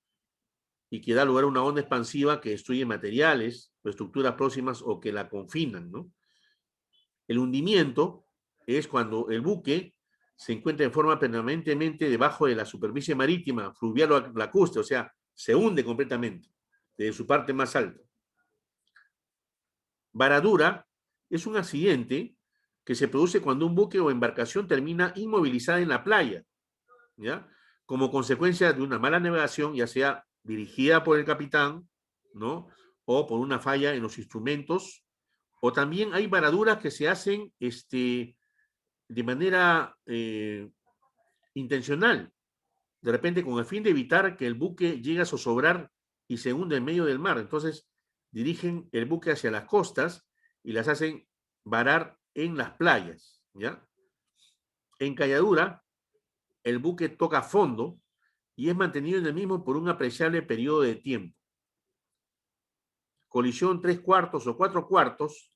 Y que da lugar a una onda expansiva que destruye materiales o estructuras próximas o que la confinan, ¿no? El hundimiento es cuando el buque se encuentra en forma permanentemente debajo de la superficie marítima, fluvial o lacustre, o sea, se hunde completamente desde su parte más alta. Varadura es un accidente que se produce cuando un buque o embarcación termina inmovilizada en la playa, ¿ya? Como consecuencia de una mala navegación, ya sea dirigida por el capitán, ¿no? O por una falla en los instrumentos, o también hay varaduras que se hacen de manera intencional, de repente con el fin de evitar que el buque llegue a zozobrar y se hunda en medio del mar. Entonces dirigen el buque hacia las costas y las hacen varar en las playas, ¿ya? Encalladura, el buque toca fondo y es mantenido en el mismo por un apreciable periodo de tiempo. Colisión 3/4 o 4/4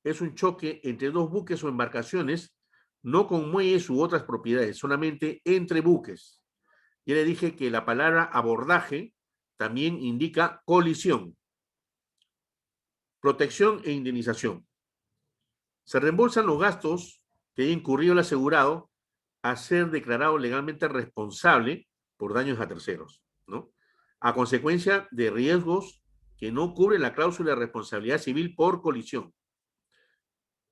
es un choque entre dos buques o embarcaciones, no con muelles u otras propiedades, solamente entre buques. Ya le dije que la palabra abordaje también indica colisión. Protección e indemnización. Se reembolsan los gastos que haya incurrido el asegurado a ser declarado legalmente responsable por daños a terceros, ¿no? A consecuencia de riesgos que no cubre la cláusula de responsabilidad civil por colisión.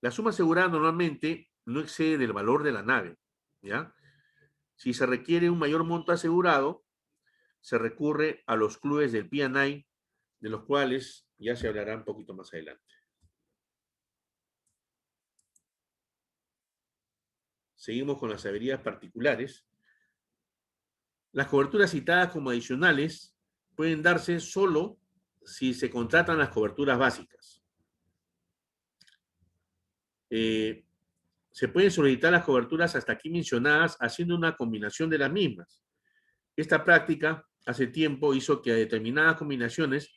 La suma asegurada normalmente no excede del valor de la nave, ¿ya? Si se requiere un mayor monto asegurado, se recurre a los clubes del P&I, de los cuales ya se hablará un poquito más adelante. Seguimos con las averías particulares. Las coberturas citadas como adicionales pueden darse solo si se contratan las coberturas básicas. Se pueden solicitar las coberturas hasta aquí mencionadas haciendo una combinación de las mismas. Esta práctica hace tiempo hizo que a determinadas combinaciones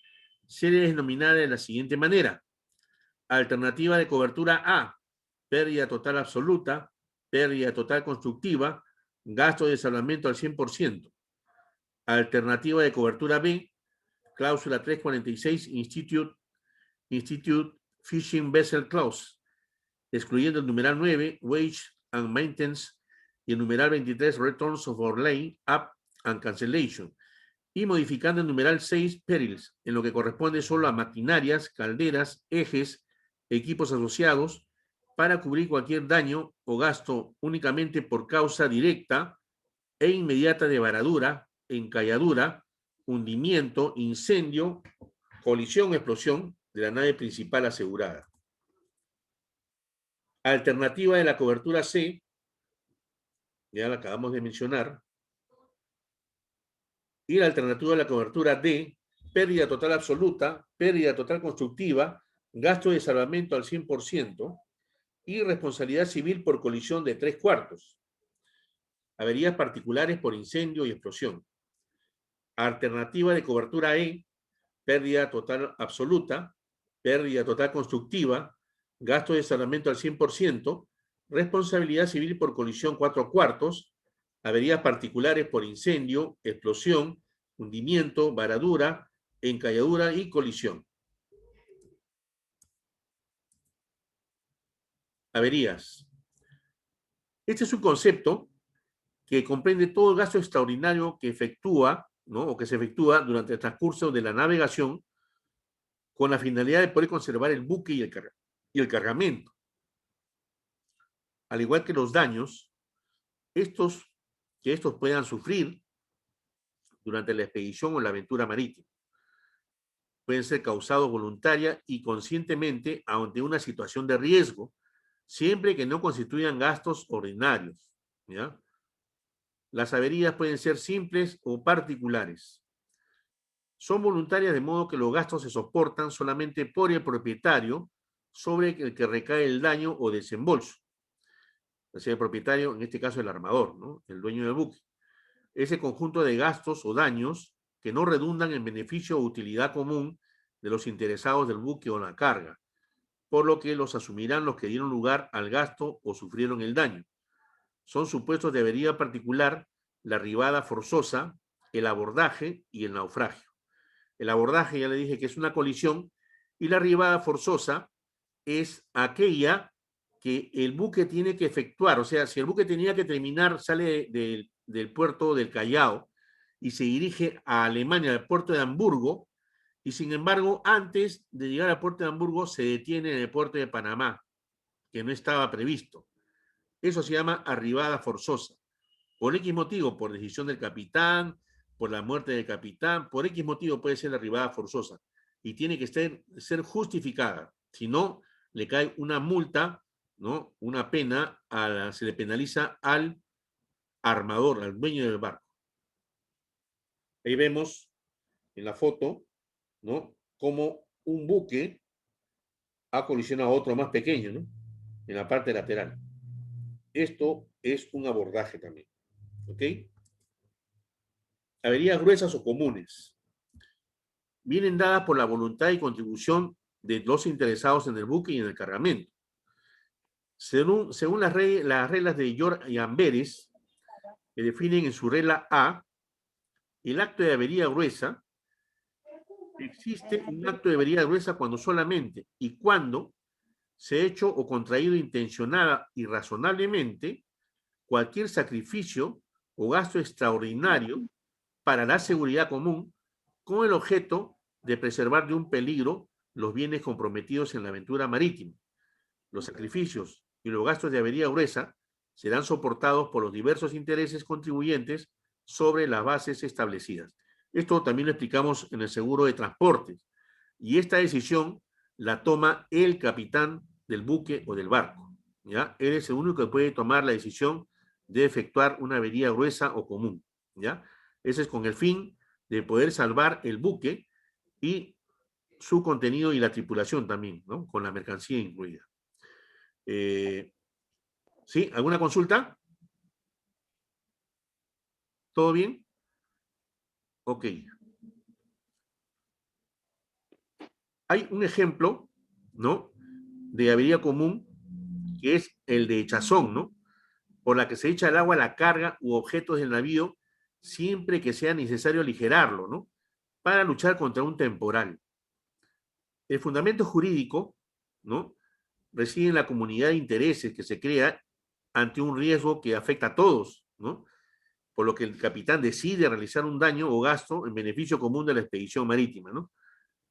se les denominara de la siguiente manera: alternativa de cobertura A, pérdida total absoluta, pérdida total constructiva, gasto de salvamento al 100%. Alternativa de cobertura B, cláusula 346, Institute Fishing Vessel Clause, excluyendo el numeral 9, Wage and Maintenance, y el numeral 23, Returns of Outlay, Up and Cancellation, y modificando el numeral 6, Perils, en lo que corresponde solo a maquinarias, calderas, ejes, equipos asociados para cubrir cualquier daño o gasto únicamente por causa directa e inmediata de varadura, encalladura, hundimiento, incendio, colisión o explosión de la nave principal asegurada. Alternativa de la cobertura C, ya la acabamos de mencionar, y la alternativa de la cobertura D, pérdida total absoluta, pérdida total constructiva, gasto de salvamento al 100% y responsabilidad civil por colisión de 3/4. Averías particulares por incendio y explosión. Alternativa de cobertura E, pérdida total absoluta, pérdida total constructiva, gasto de salvamento al 100%, responsabilidad civil por colisión 4/4, averías particulares por incendio, explosión, hundimiento, varadura, encalladura y colisión. Averías. Este es un concepto que comprende todo el gasto extraordinario que efectúa, ¿no? O que se efectúa durante el transcurso de la navegación con la finalidad de poder conservar el buque y el cargamento. Al igual que los daños, estos puedan sufrir durante la expedición o la aventura marítima. Pueden ser causados voluntaria y conscientemente ante una situación de riesgo, siempre que no constituyan gastos ordinarios, ¿ya? Las averías pueden ser simples o particulares. Son voluntarias de modo que los gastos se soportan solamente por el propietario sobre el que recae el daño o desembolso. O sea, el propietario, en este caso el armador, ¿no? El dueño del buque. Ese conjunto de gastos o daños que no redundan en beneficio o utilidad común de los interesados del buque o la carga, por lo que los asumirán los que dieron lugar al gasto o sufrieron el daño. Son supuestos de avería particular la arribada forzosa, el abordaje y el naufragio. El abordaje, ya le dije que es una colisión, y la arribada forzosa es aquella que el buque tiene que efectuar. O sea, si el buque tenía que terminar, sale del puerto del Callao y se dirige a Alemania, al puerto de Hamburgo, y sin embargo, antes de llegar al puerto de Hamburgo, se detiene en el puerto de Panamá, que no estaba previsto. Eso se llama arribada forzosa. Por X motivo, por decisión del capitán, por la muerte del capitán, por X motivo puede ser la arribada forzosa. Y tiene que ser justificada. Si no, le cae una multa, ¿no? Una pena, se le penaliza al armador, al dueño del barco. Ahí vemos en la foto, ¿no? Cómo un buque ha colisionado a otro más pequeño, ¿no? En la parte lateral. Esto es un abordaje también. ¿Ok? Averías gruesas o comunes. Vienen dadas por la voluntad y contribución de los interesados en el buque y en el cargamento. Según las reglas de York y Amberes, que definen en su regla A, el acto de avería gruesa, existe un acto de avería gruesa cuando solamente y cuando se ha hecho o contraído intencionada y razonablemente cualquier sacrificio o gasto extraordinario para la seguridad común con el objeto de preservar de un peligro los bienes comprometidos en la aventura marítima. Los sacrificios y los gastos de avería gruesa serán soportados por los diversos intereses contribuyentes sobre las bases establecidas. Esto también lo explicamos en el seguro de transportes. Y esta decisión la toma el capitán del buque o del barco, ¿ya? Él es el único que puede tomar la decisión de efectuar una avería gruesa o común, ¿ya? Ese es con el fin de poder salvar el buque y su contenido y la tripulación también, ¿no? Con la mercancía incluida. ¿Sí? ¿Alguna consulta? ¿Todo bien? Ok. Hay un ejemplo, ¿no? De avería común, que es el de echazón, ¿no? Por la que se echa el agua a la carga u objetos del navío siempre que sea necesario aligerarlo, ¿no? Para luchar contra un temporal. El fundamento jurídico, ¿no? Reside en la comunidad de intereses que se crea ante un riesgo que afecta a todos, ¿no? Por lo que el capitán decide realizar un daño o gasto en beneficio común de la expedición marítima, ¿no?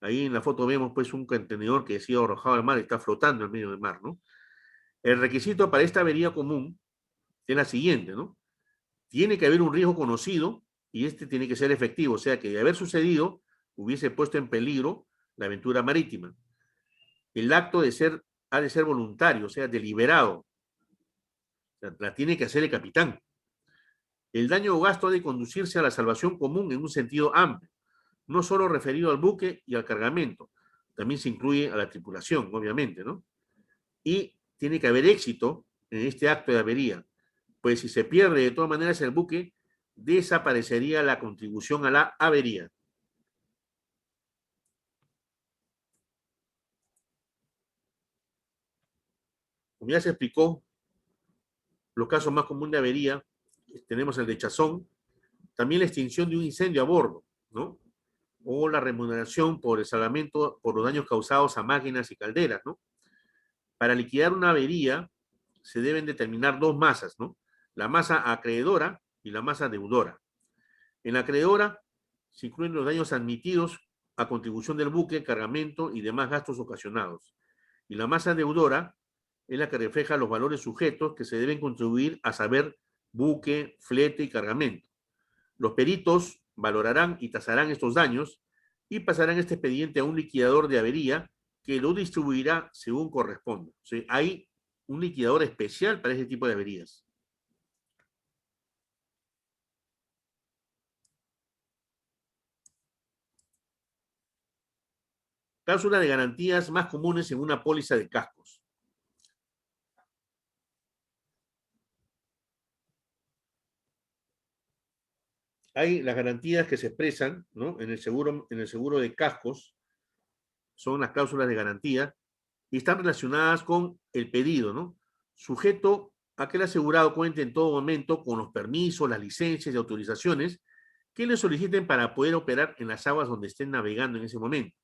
Ahí en la foto vemos pues un contenedor que ha sido arrojado al mar, está flotando en medio del mar, ¿no? El requisito para esta avería común es la siguiente, ¿no? Tiene que haber un riesgo conocido y este tiene que ser efectivo, o sea que de haber sucedido hubiese puesto en peligro la aventura marítima. El acto ha de ser voluntario, o sea, deliberado. O sea, la tiene que hacer el capitán. El daño o gasto ha de conducirse a la salvación común en un sentido amplio, no solo referido al buque y al cargamento, también se incluye a la tripulación, obviamente, ¿no? Y tiene que haber éxito en este acto de avería, pues si se pierde de todas maneras el buque, desaparecería la contribución a la avería. Como ya se explicó, los casos más comunes de avería, tenemos el de chazón, también la extinción de un incendio a bordo, ¿no? O la remuneración por el salvamento por los daños causados a máquinas y calderas, ¿no? Para liquidar una avería se deben determinar dos masas, ¿no? La masa acreedora y la masa deudora. En la acreedora se incluyen los daños admitidos a contribución del buque, cargamento y demás gastos ocasionados. Y la masa deudora es la que refleja los valores sujetos que se deben contribuir, a saber, buque, flete y cargamento. Los peritos valorarán y tasarán estos daños y pasarán este expediente a un liquidador de avería que lo distribuirá según corresponda. O sea, hay un liquidador especial para ese tipo de averías. Cláusula de garantías más comunes en una póliza de cascos. Hay las garantías que se expresan, ¿no? en el seguro de cascos, son las cláusulas de garantía, y están relacionadas con el pedido, ¿no? Sujeto a que el asegurado cuente en todo momento con los permisos, las licencias y autorizaciones que le soliciten para poder operar en las aguas donde estén navegando en ese momento.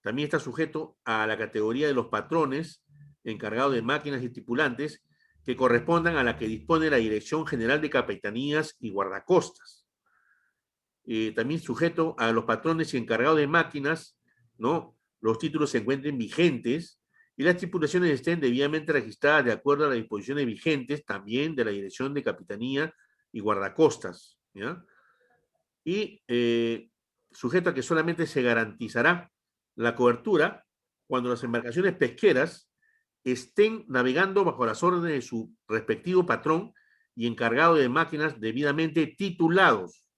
También está sujeto a la categoría de los patrones encargados de máquinas y tripulantes que correspondan a la que dispone la Dirección General de Capitanías y Guardacostas. También sujeto a los patrones y encargados de máquinas, ¿no? Los títulos se encuentren vigentes y las tripulaciones estén debidamente registradas de acuerdo a las disposiciones vigentes también de la Dirección de Capitanía y Guardacostas, ¿ya? Y sujeto a que solamente se garantizará la cobertura cuando las embarcaciones pesqueras estén navegando bajo las órdenes de su respectivo patrón y encargado de máquinas debidamente titulados.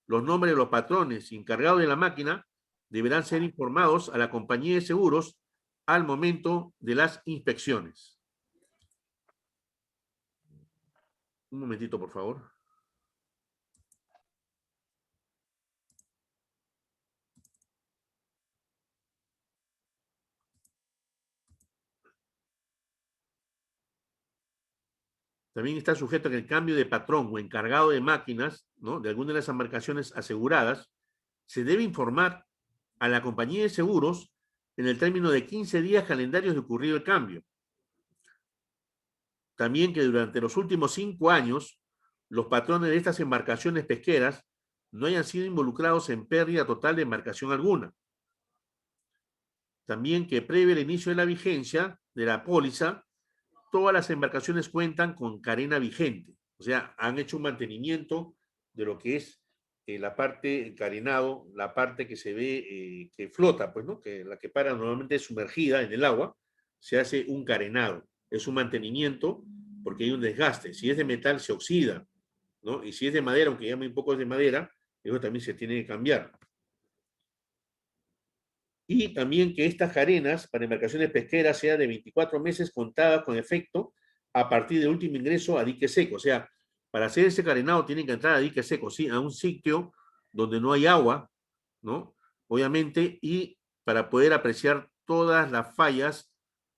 Los nombres de los patrones encargados de la máquina deberán ser informados a la compañía de seguros al momento de las inspecciones. Un momentito, por favor. También está sujeto a que el cambio de patrón o encargado de máquinas, ¿no? de alguna de las embarcaciones aseguradas se debe informar a la compañía de seguros en el término de 15 días calendarios de ocurrido el cambio. También que durante los últimos 5 años los patrones de estas embarcaciones pesqueras no hayan sido involucrados en pérdida total de embarcación alguna. También que previo al inicio de la vigencia de la póliza, todas las embarcaciones cuentan con carena vigente. O sea, han hecho un mantenimiento de lo que es la parte carenado, la parte que se ve que flota, pues, ¿no? Que la que para normalmente es sumergida en el agua, se hace un carenado. Es un mantenimiento porque hay un desgaste. Si es de metal, se oxida, ¿no? Y si es de madera, aunque ya muy poco es de madera, eso también se tiene que cambiar. Y también que estas carenas para embarcaciones pesqueras sean de 24 meses contadas con efecto a partir del último ingreso a dique seco. O sea, para hacer ese carenado tienen que entrar a dique seco, ¿sí? A un sitio donde no hay agua, ¿no? Obviamente, y para poder apreciar todas las fallas,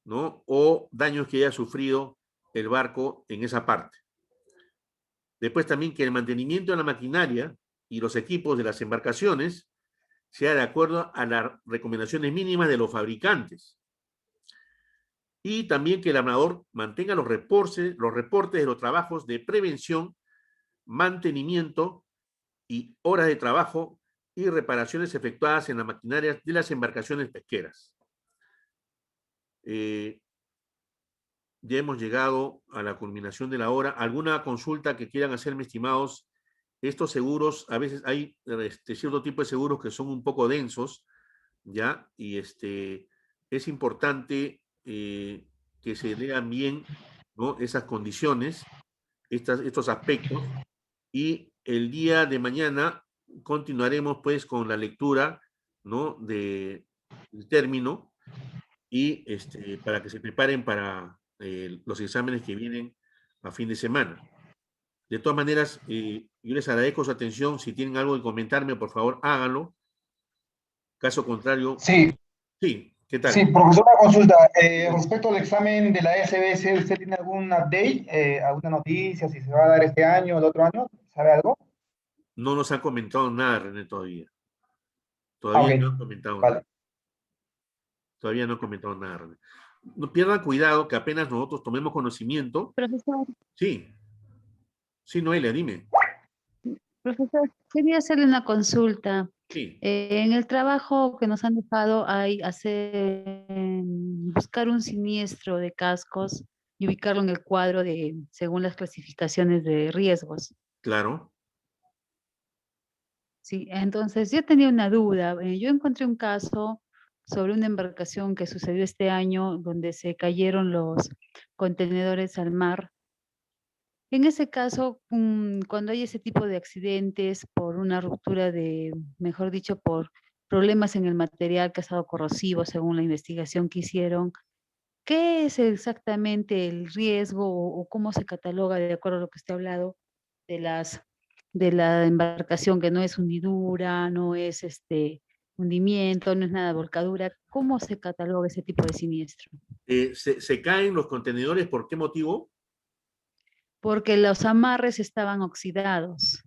¿no? O daños que haya sufrido el barco en esa parte. Después también que el mantenimiento de la maquinaria y los equipos de las embarcaciones sea de acuerdo a las recomendaciones mínimas de los fabricantes. Y también que el armador mantenga los reportes de los trabajos de prevención, mantenimiento y horas de trabajo y reparaciones efectuadas en la maquinaria de las embarcaciones pesqueras. Ya hemos llegado a la culminación de la hora. ¿Alguna consulta que quieran hacerme, estimados? Estos seguros, a veces hay cierto tipo de seguros que son un poco densos, ¿ya? Y es importante que se lean bien, ¿no?, esas condiciones, estos aspectos, y el día de mañana continuaremos pues con la lectura, ¿no?, del término, y para que se preparen para los exámenes que vienen a fin de semana. De todas maneras, yo les agradezco su atención. Si tienen algo que comentarme, por favor, háganlo. Caso contrario, Sí, sí, ¿qué sí, tal? profesor, una consulta. Respecto al examen de la SBS, ¿usted tiene algún update, alguna noticia, si se va a dar este año o el otro año? ¿Sabe algo? No nos han comentado nada, René, todavía. Ah, Todavía ok, no han comentado nada. vale. Todavía no han comentado nada, René. No pierdan cuidado, que apenas nosotros tomemos conocimiento. Profesor, Sí, sí, Noelia, dime. profesor, quería hacerle una consulta. Sí, En el trabajo que nos han dejado hay buscar un siniestro de cascos y ubicarlo en el cuadro según las clasificaciones de riesgos. claro. Sí, entonces yo tenía una duda. Yo encontré un caso sobre una embarcación que sucedió este año donde se cayeron los contenedores al mar. En ese caso, cuando hay ese tipo de accidentes por una ruptura mejor dicho, por problemas en el material que ha estado corrosivo, según la investigación que hicieron, ¿qué es exactamente el riesgo o cómo se cataloga de acuerdo a lo que usted ha hablado de de la embarcación que no es hundidura, no es hundimiento, no es nada de volcadura? ¿Cómo se cataloga ese tipo de siniestro? ¿Se caen los contenedores por qué motivo? Porque los amarres estaban oxidados.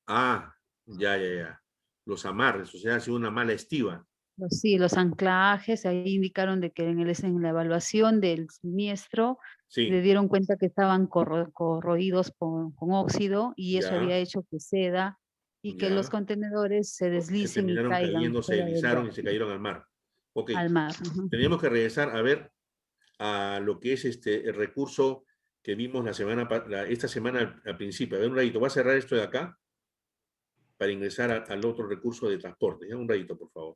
Ah, ya, ya, ya. Los amarres, o sea, ha sido una mala estiva. Sí, los anclajes, ahí indicaron de que en la evaluación del siniestro le Sí, dieron cuenta que estaban corroídos con óxido y eso había ya, hecho que ceda y que los ya. contenedores se Que deslicen y terminaron caigan cayendo, se fuera deslizaron y se cayeron al mar. Ok, al mar. Ujú. tenemos que regresar a ver a lo que es el recurso que vimos esta semana al principio. A ver, un ratito, voy a cerrar esto de acá para ingresar al otro recurso de transporte. ¿Ya? Un ratito, por favor,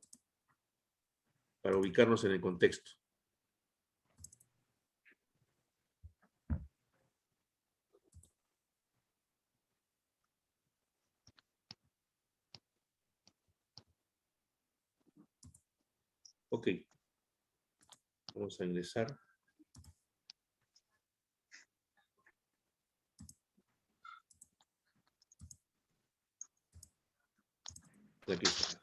para ubicarnos en el contexto. Ok, vamos a ingresar. Aquí está.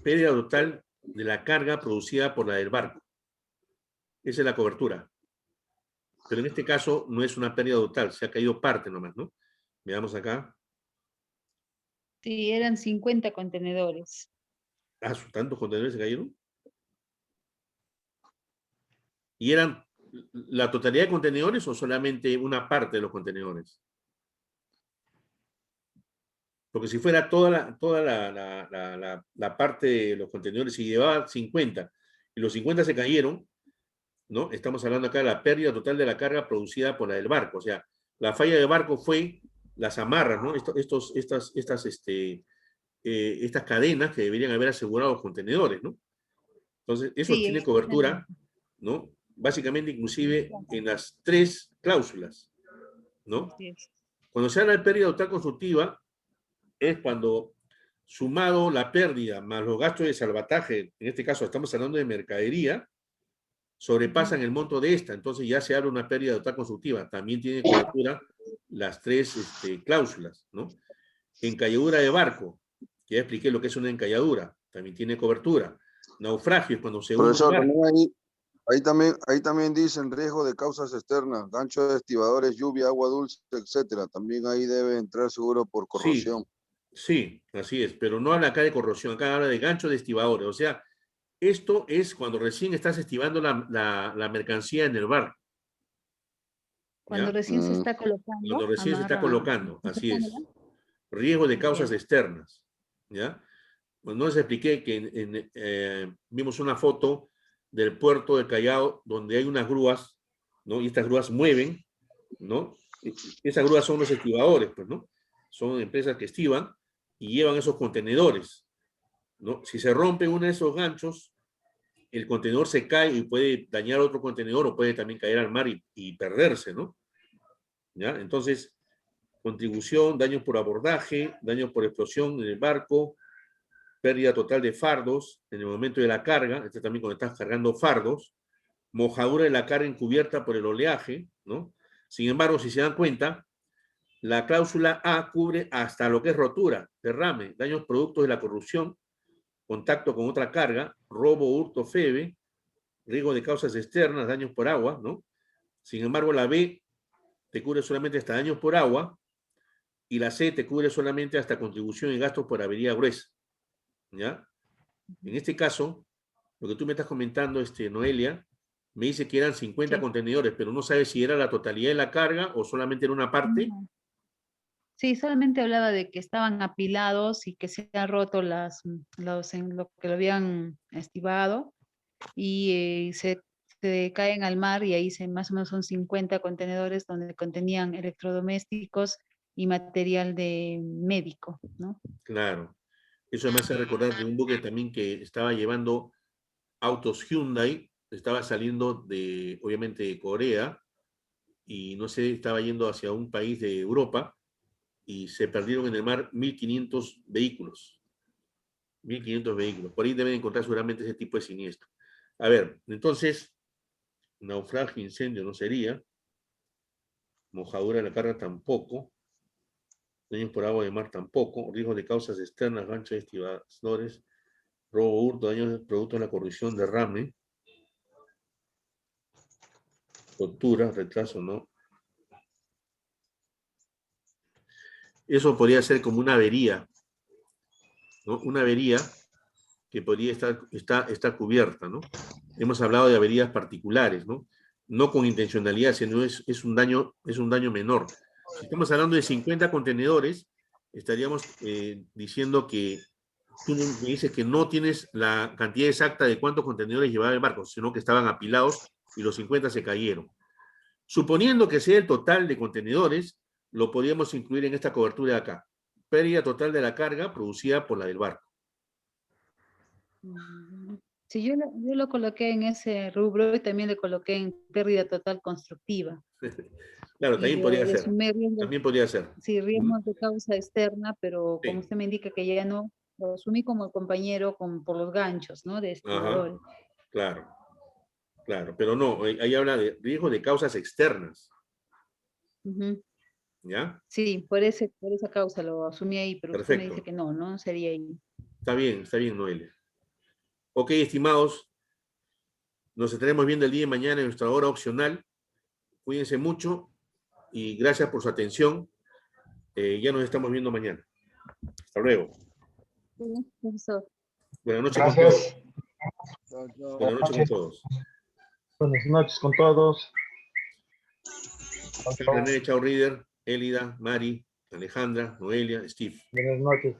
Pérdida total de la carga producida por la del barco. Esa es la cobertura. Pero en este caso no es una pérdida total, se ha caído parte nomás, ¿no? Veamos acá. Sí, eran 50 contenedores. Ah, ¿tantos contenedores se cayeron? ¿Y eran la totalidad de contenedores o solamente una parte de los contenedores? Porque si fuera toda la parte de los contenedores, si llevaba 50 y los 50 se cayeron, ¿no? Estamos hablando acá de la pérdida total de la carga producida por la del barco. O sea, la falla del barco fue las amarras, ¿no? Estas cadenas que deberían haber asegurado los contenedores, ¿no? Entonces, eso Sí, tiene cobertura, ¿no? Básicamente, inclusive en las tres cláusulas, ¿no? así es. Cuando se habla de pérdida total constructiva, es cuando, sumado la pérdida más los gastos de salvataje, en este caso estamos hablando de mercadería, sobrepasan el monto de esta, entonces ya se habla de una pérdida total constructiva. También tiene cobertura las tres cláusulas, ¿no? Encalladura de barco, que ya expliqué lo que es una encalladura, también tiene cobertura. Naufragio es cuando se hunde un Profesor, barco. también ahí también dicen riesgo de causas externas, gancho de estibadores, lluvia, agua dulce, etcétera. También ahí debe entrar seguro por Sí, corrosión. sí, así es, pero no habla acá de corrosión, acá habla de gancho de estibadores. O sea, esto es cuando recién estás estibando la mercancía en el barco, Cuando ¿ya? recién se está colocando, Cuando recién se está amarra. colocando, así es. Riesgo de causas externas, ¿ya? Pues no les expliqué que vimos una foto del puerto de Callao donde hay unas grúas, ¿no? Y estas grúas mueven, ¿no? Esas grúas son los estibadores, pues, ¿no? Son empresas que estiban y llevan esos contenedores, ¿no? Si se rompe uno de esos ganchos, el contenedor se cae y puede dañar otro contenedor o puede también caer al mar y perderse, ¿no? ¿Ya? Entonces, contribución, daños por abordaje, daños por explosión en el barco, pérdida total de fardos en el momento de la carga, este también cuando estás cargando fardos, mojadura de la carga encubierta por el oleaje, ¿no? Sin embargo, si se dan cuenta, la cláusula A cubre hasta lo que es rotura, derrame, daños productos de la corrupción, contacto con otra carga, robo, hurto, febe, riesgo de causas externas, daños por agua, ¿no? Sin embargo, la B te cubre solamente hasta daños por agua y la C te cubre solamente hasta contribución y gastos por avería gruesa, ¿ya? En este caso, lo que tú me estás comentando, Noelia, me dice que eran 50 Sí. contenedores, pero no sabes si era la totalidad de la carga o solamente era una parte. No. Sí, solamente hablaba de que estaban apilados y que se han roto en lo que lo habían estibado y se caen al mar y ahí más o menos son 50 contenedores donde contenían electrodomésticos y material de médico, ¿no? Claro. Eso me hace recordar de un buque también que estaba llevando autos Hyundai, estaba saliendo de, obviamente, de Corea, y no sé, estaba yendo hacia un país de Europa, y se perdieron en el mar 1.500 vehículos. 1.500 vehículos. Por ahí deben encontrar seguramente ese tipo de siniestro. A ver, entonces, naufragio, incendio no sería, mojadura de la carga tampoco, daños por agua de mar tampoco, riesgo de causas externas, ganchos de estibadores, robo, hurto, daños producto de la corrupción, derrame, rotura, retraso, ¿no? Eso podría ser como una avería, ¿no? Una avería que podría estar cubierta, ¿no? Hemos hablado de averías particulares, ¿no? No con intencionalidad, sino es un daño menor. Si estamos hablando de 50 contenedores, estaríamos diciendo que tú me dices que no tienes la cantidad exacta de cuántos contenedores llevaba el barco, sino que estaban apilados y los 50 se cayeron. Suponiendo que sea el total de contenedores, lo podríamos incluir en esta cobertura de acá. Pérdida total de la carga producida por la del barco. Sí, yo lo coloqué en ese rubro y también le coloqué en pérdida total constructiva. Claro, Y también yo podría le ser. sumé También podría ser. sí, riesgos de causa externa, pero como Sí. usted me indica que ya no, lo asumí como el compañero por los ganchos, ¿no? De estibadores. Ajá, claro, claro. Pero no, ahí habla de riesgo de causas externas, Ujú. ¿ya? Sí, por esa causa lo asumí ahí, pero usted me dice Perfecto. que no sería ahí. Está bien, Noelia. Ok, estimados, nos estaremos viendo el día de mañana en nuestra hora opcional. Cuídense mucho y gracias por su atención. Ya nos estamos viendo mañana. Hasta luego. Sí, profesor. Buenas noches con todos. Gracias. Chao, chao. Buenas noches con todos. Buenas noches con todos. Chao, Chao chao. René, chao Reader, Elida, Mari, Alejandra, Noelia, Steve. Buenas noches.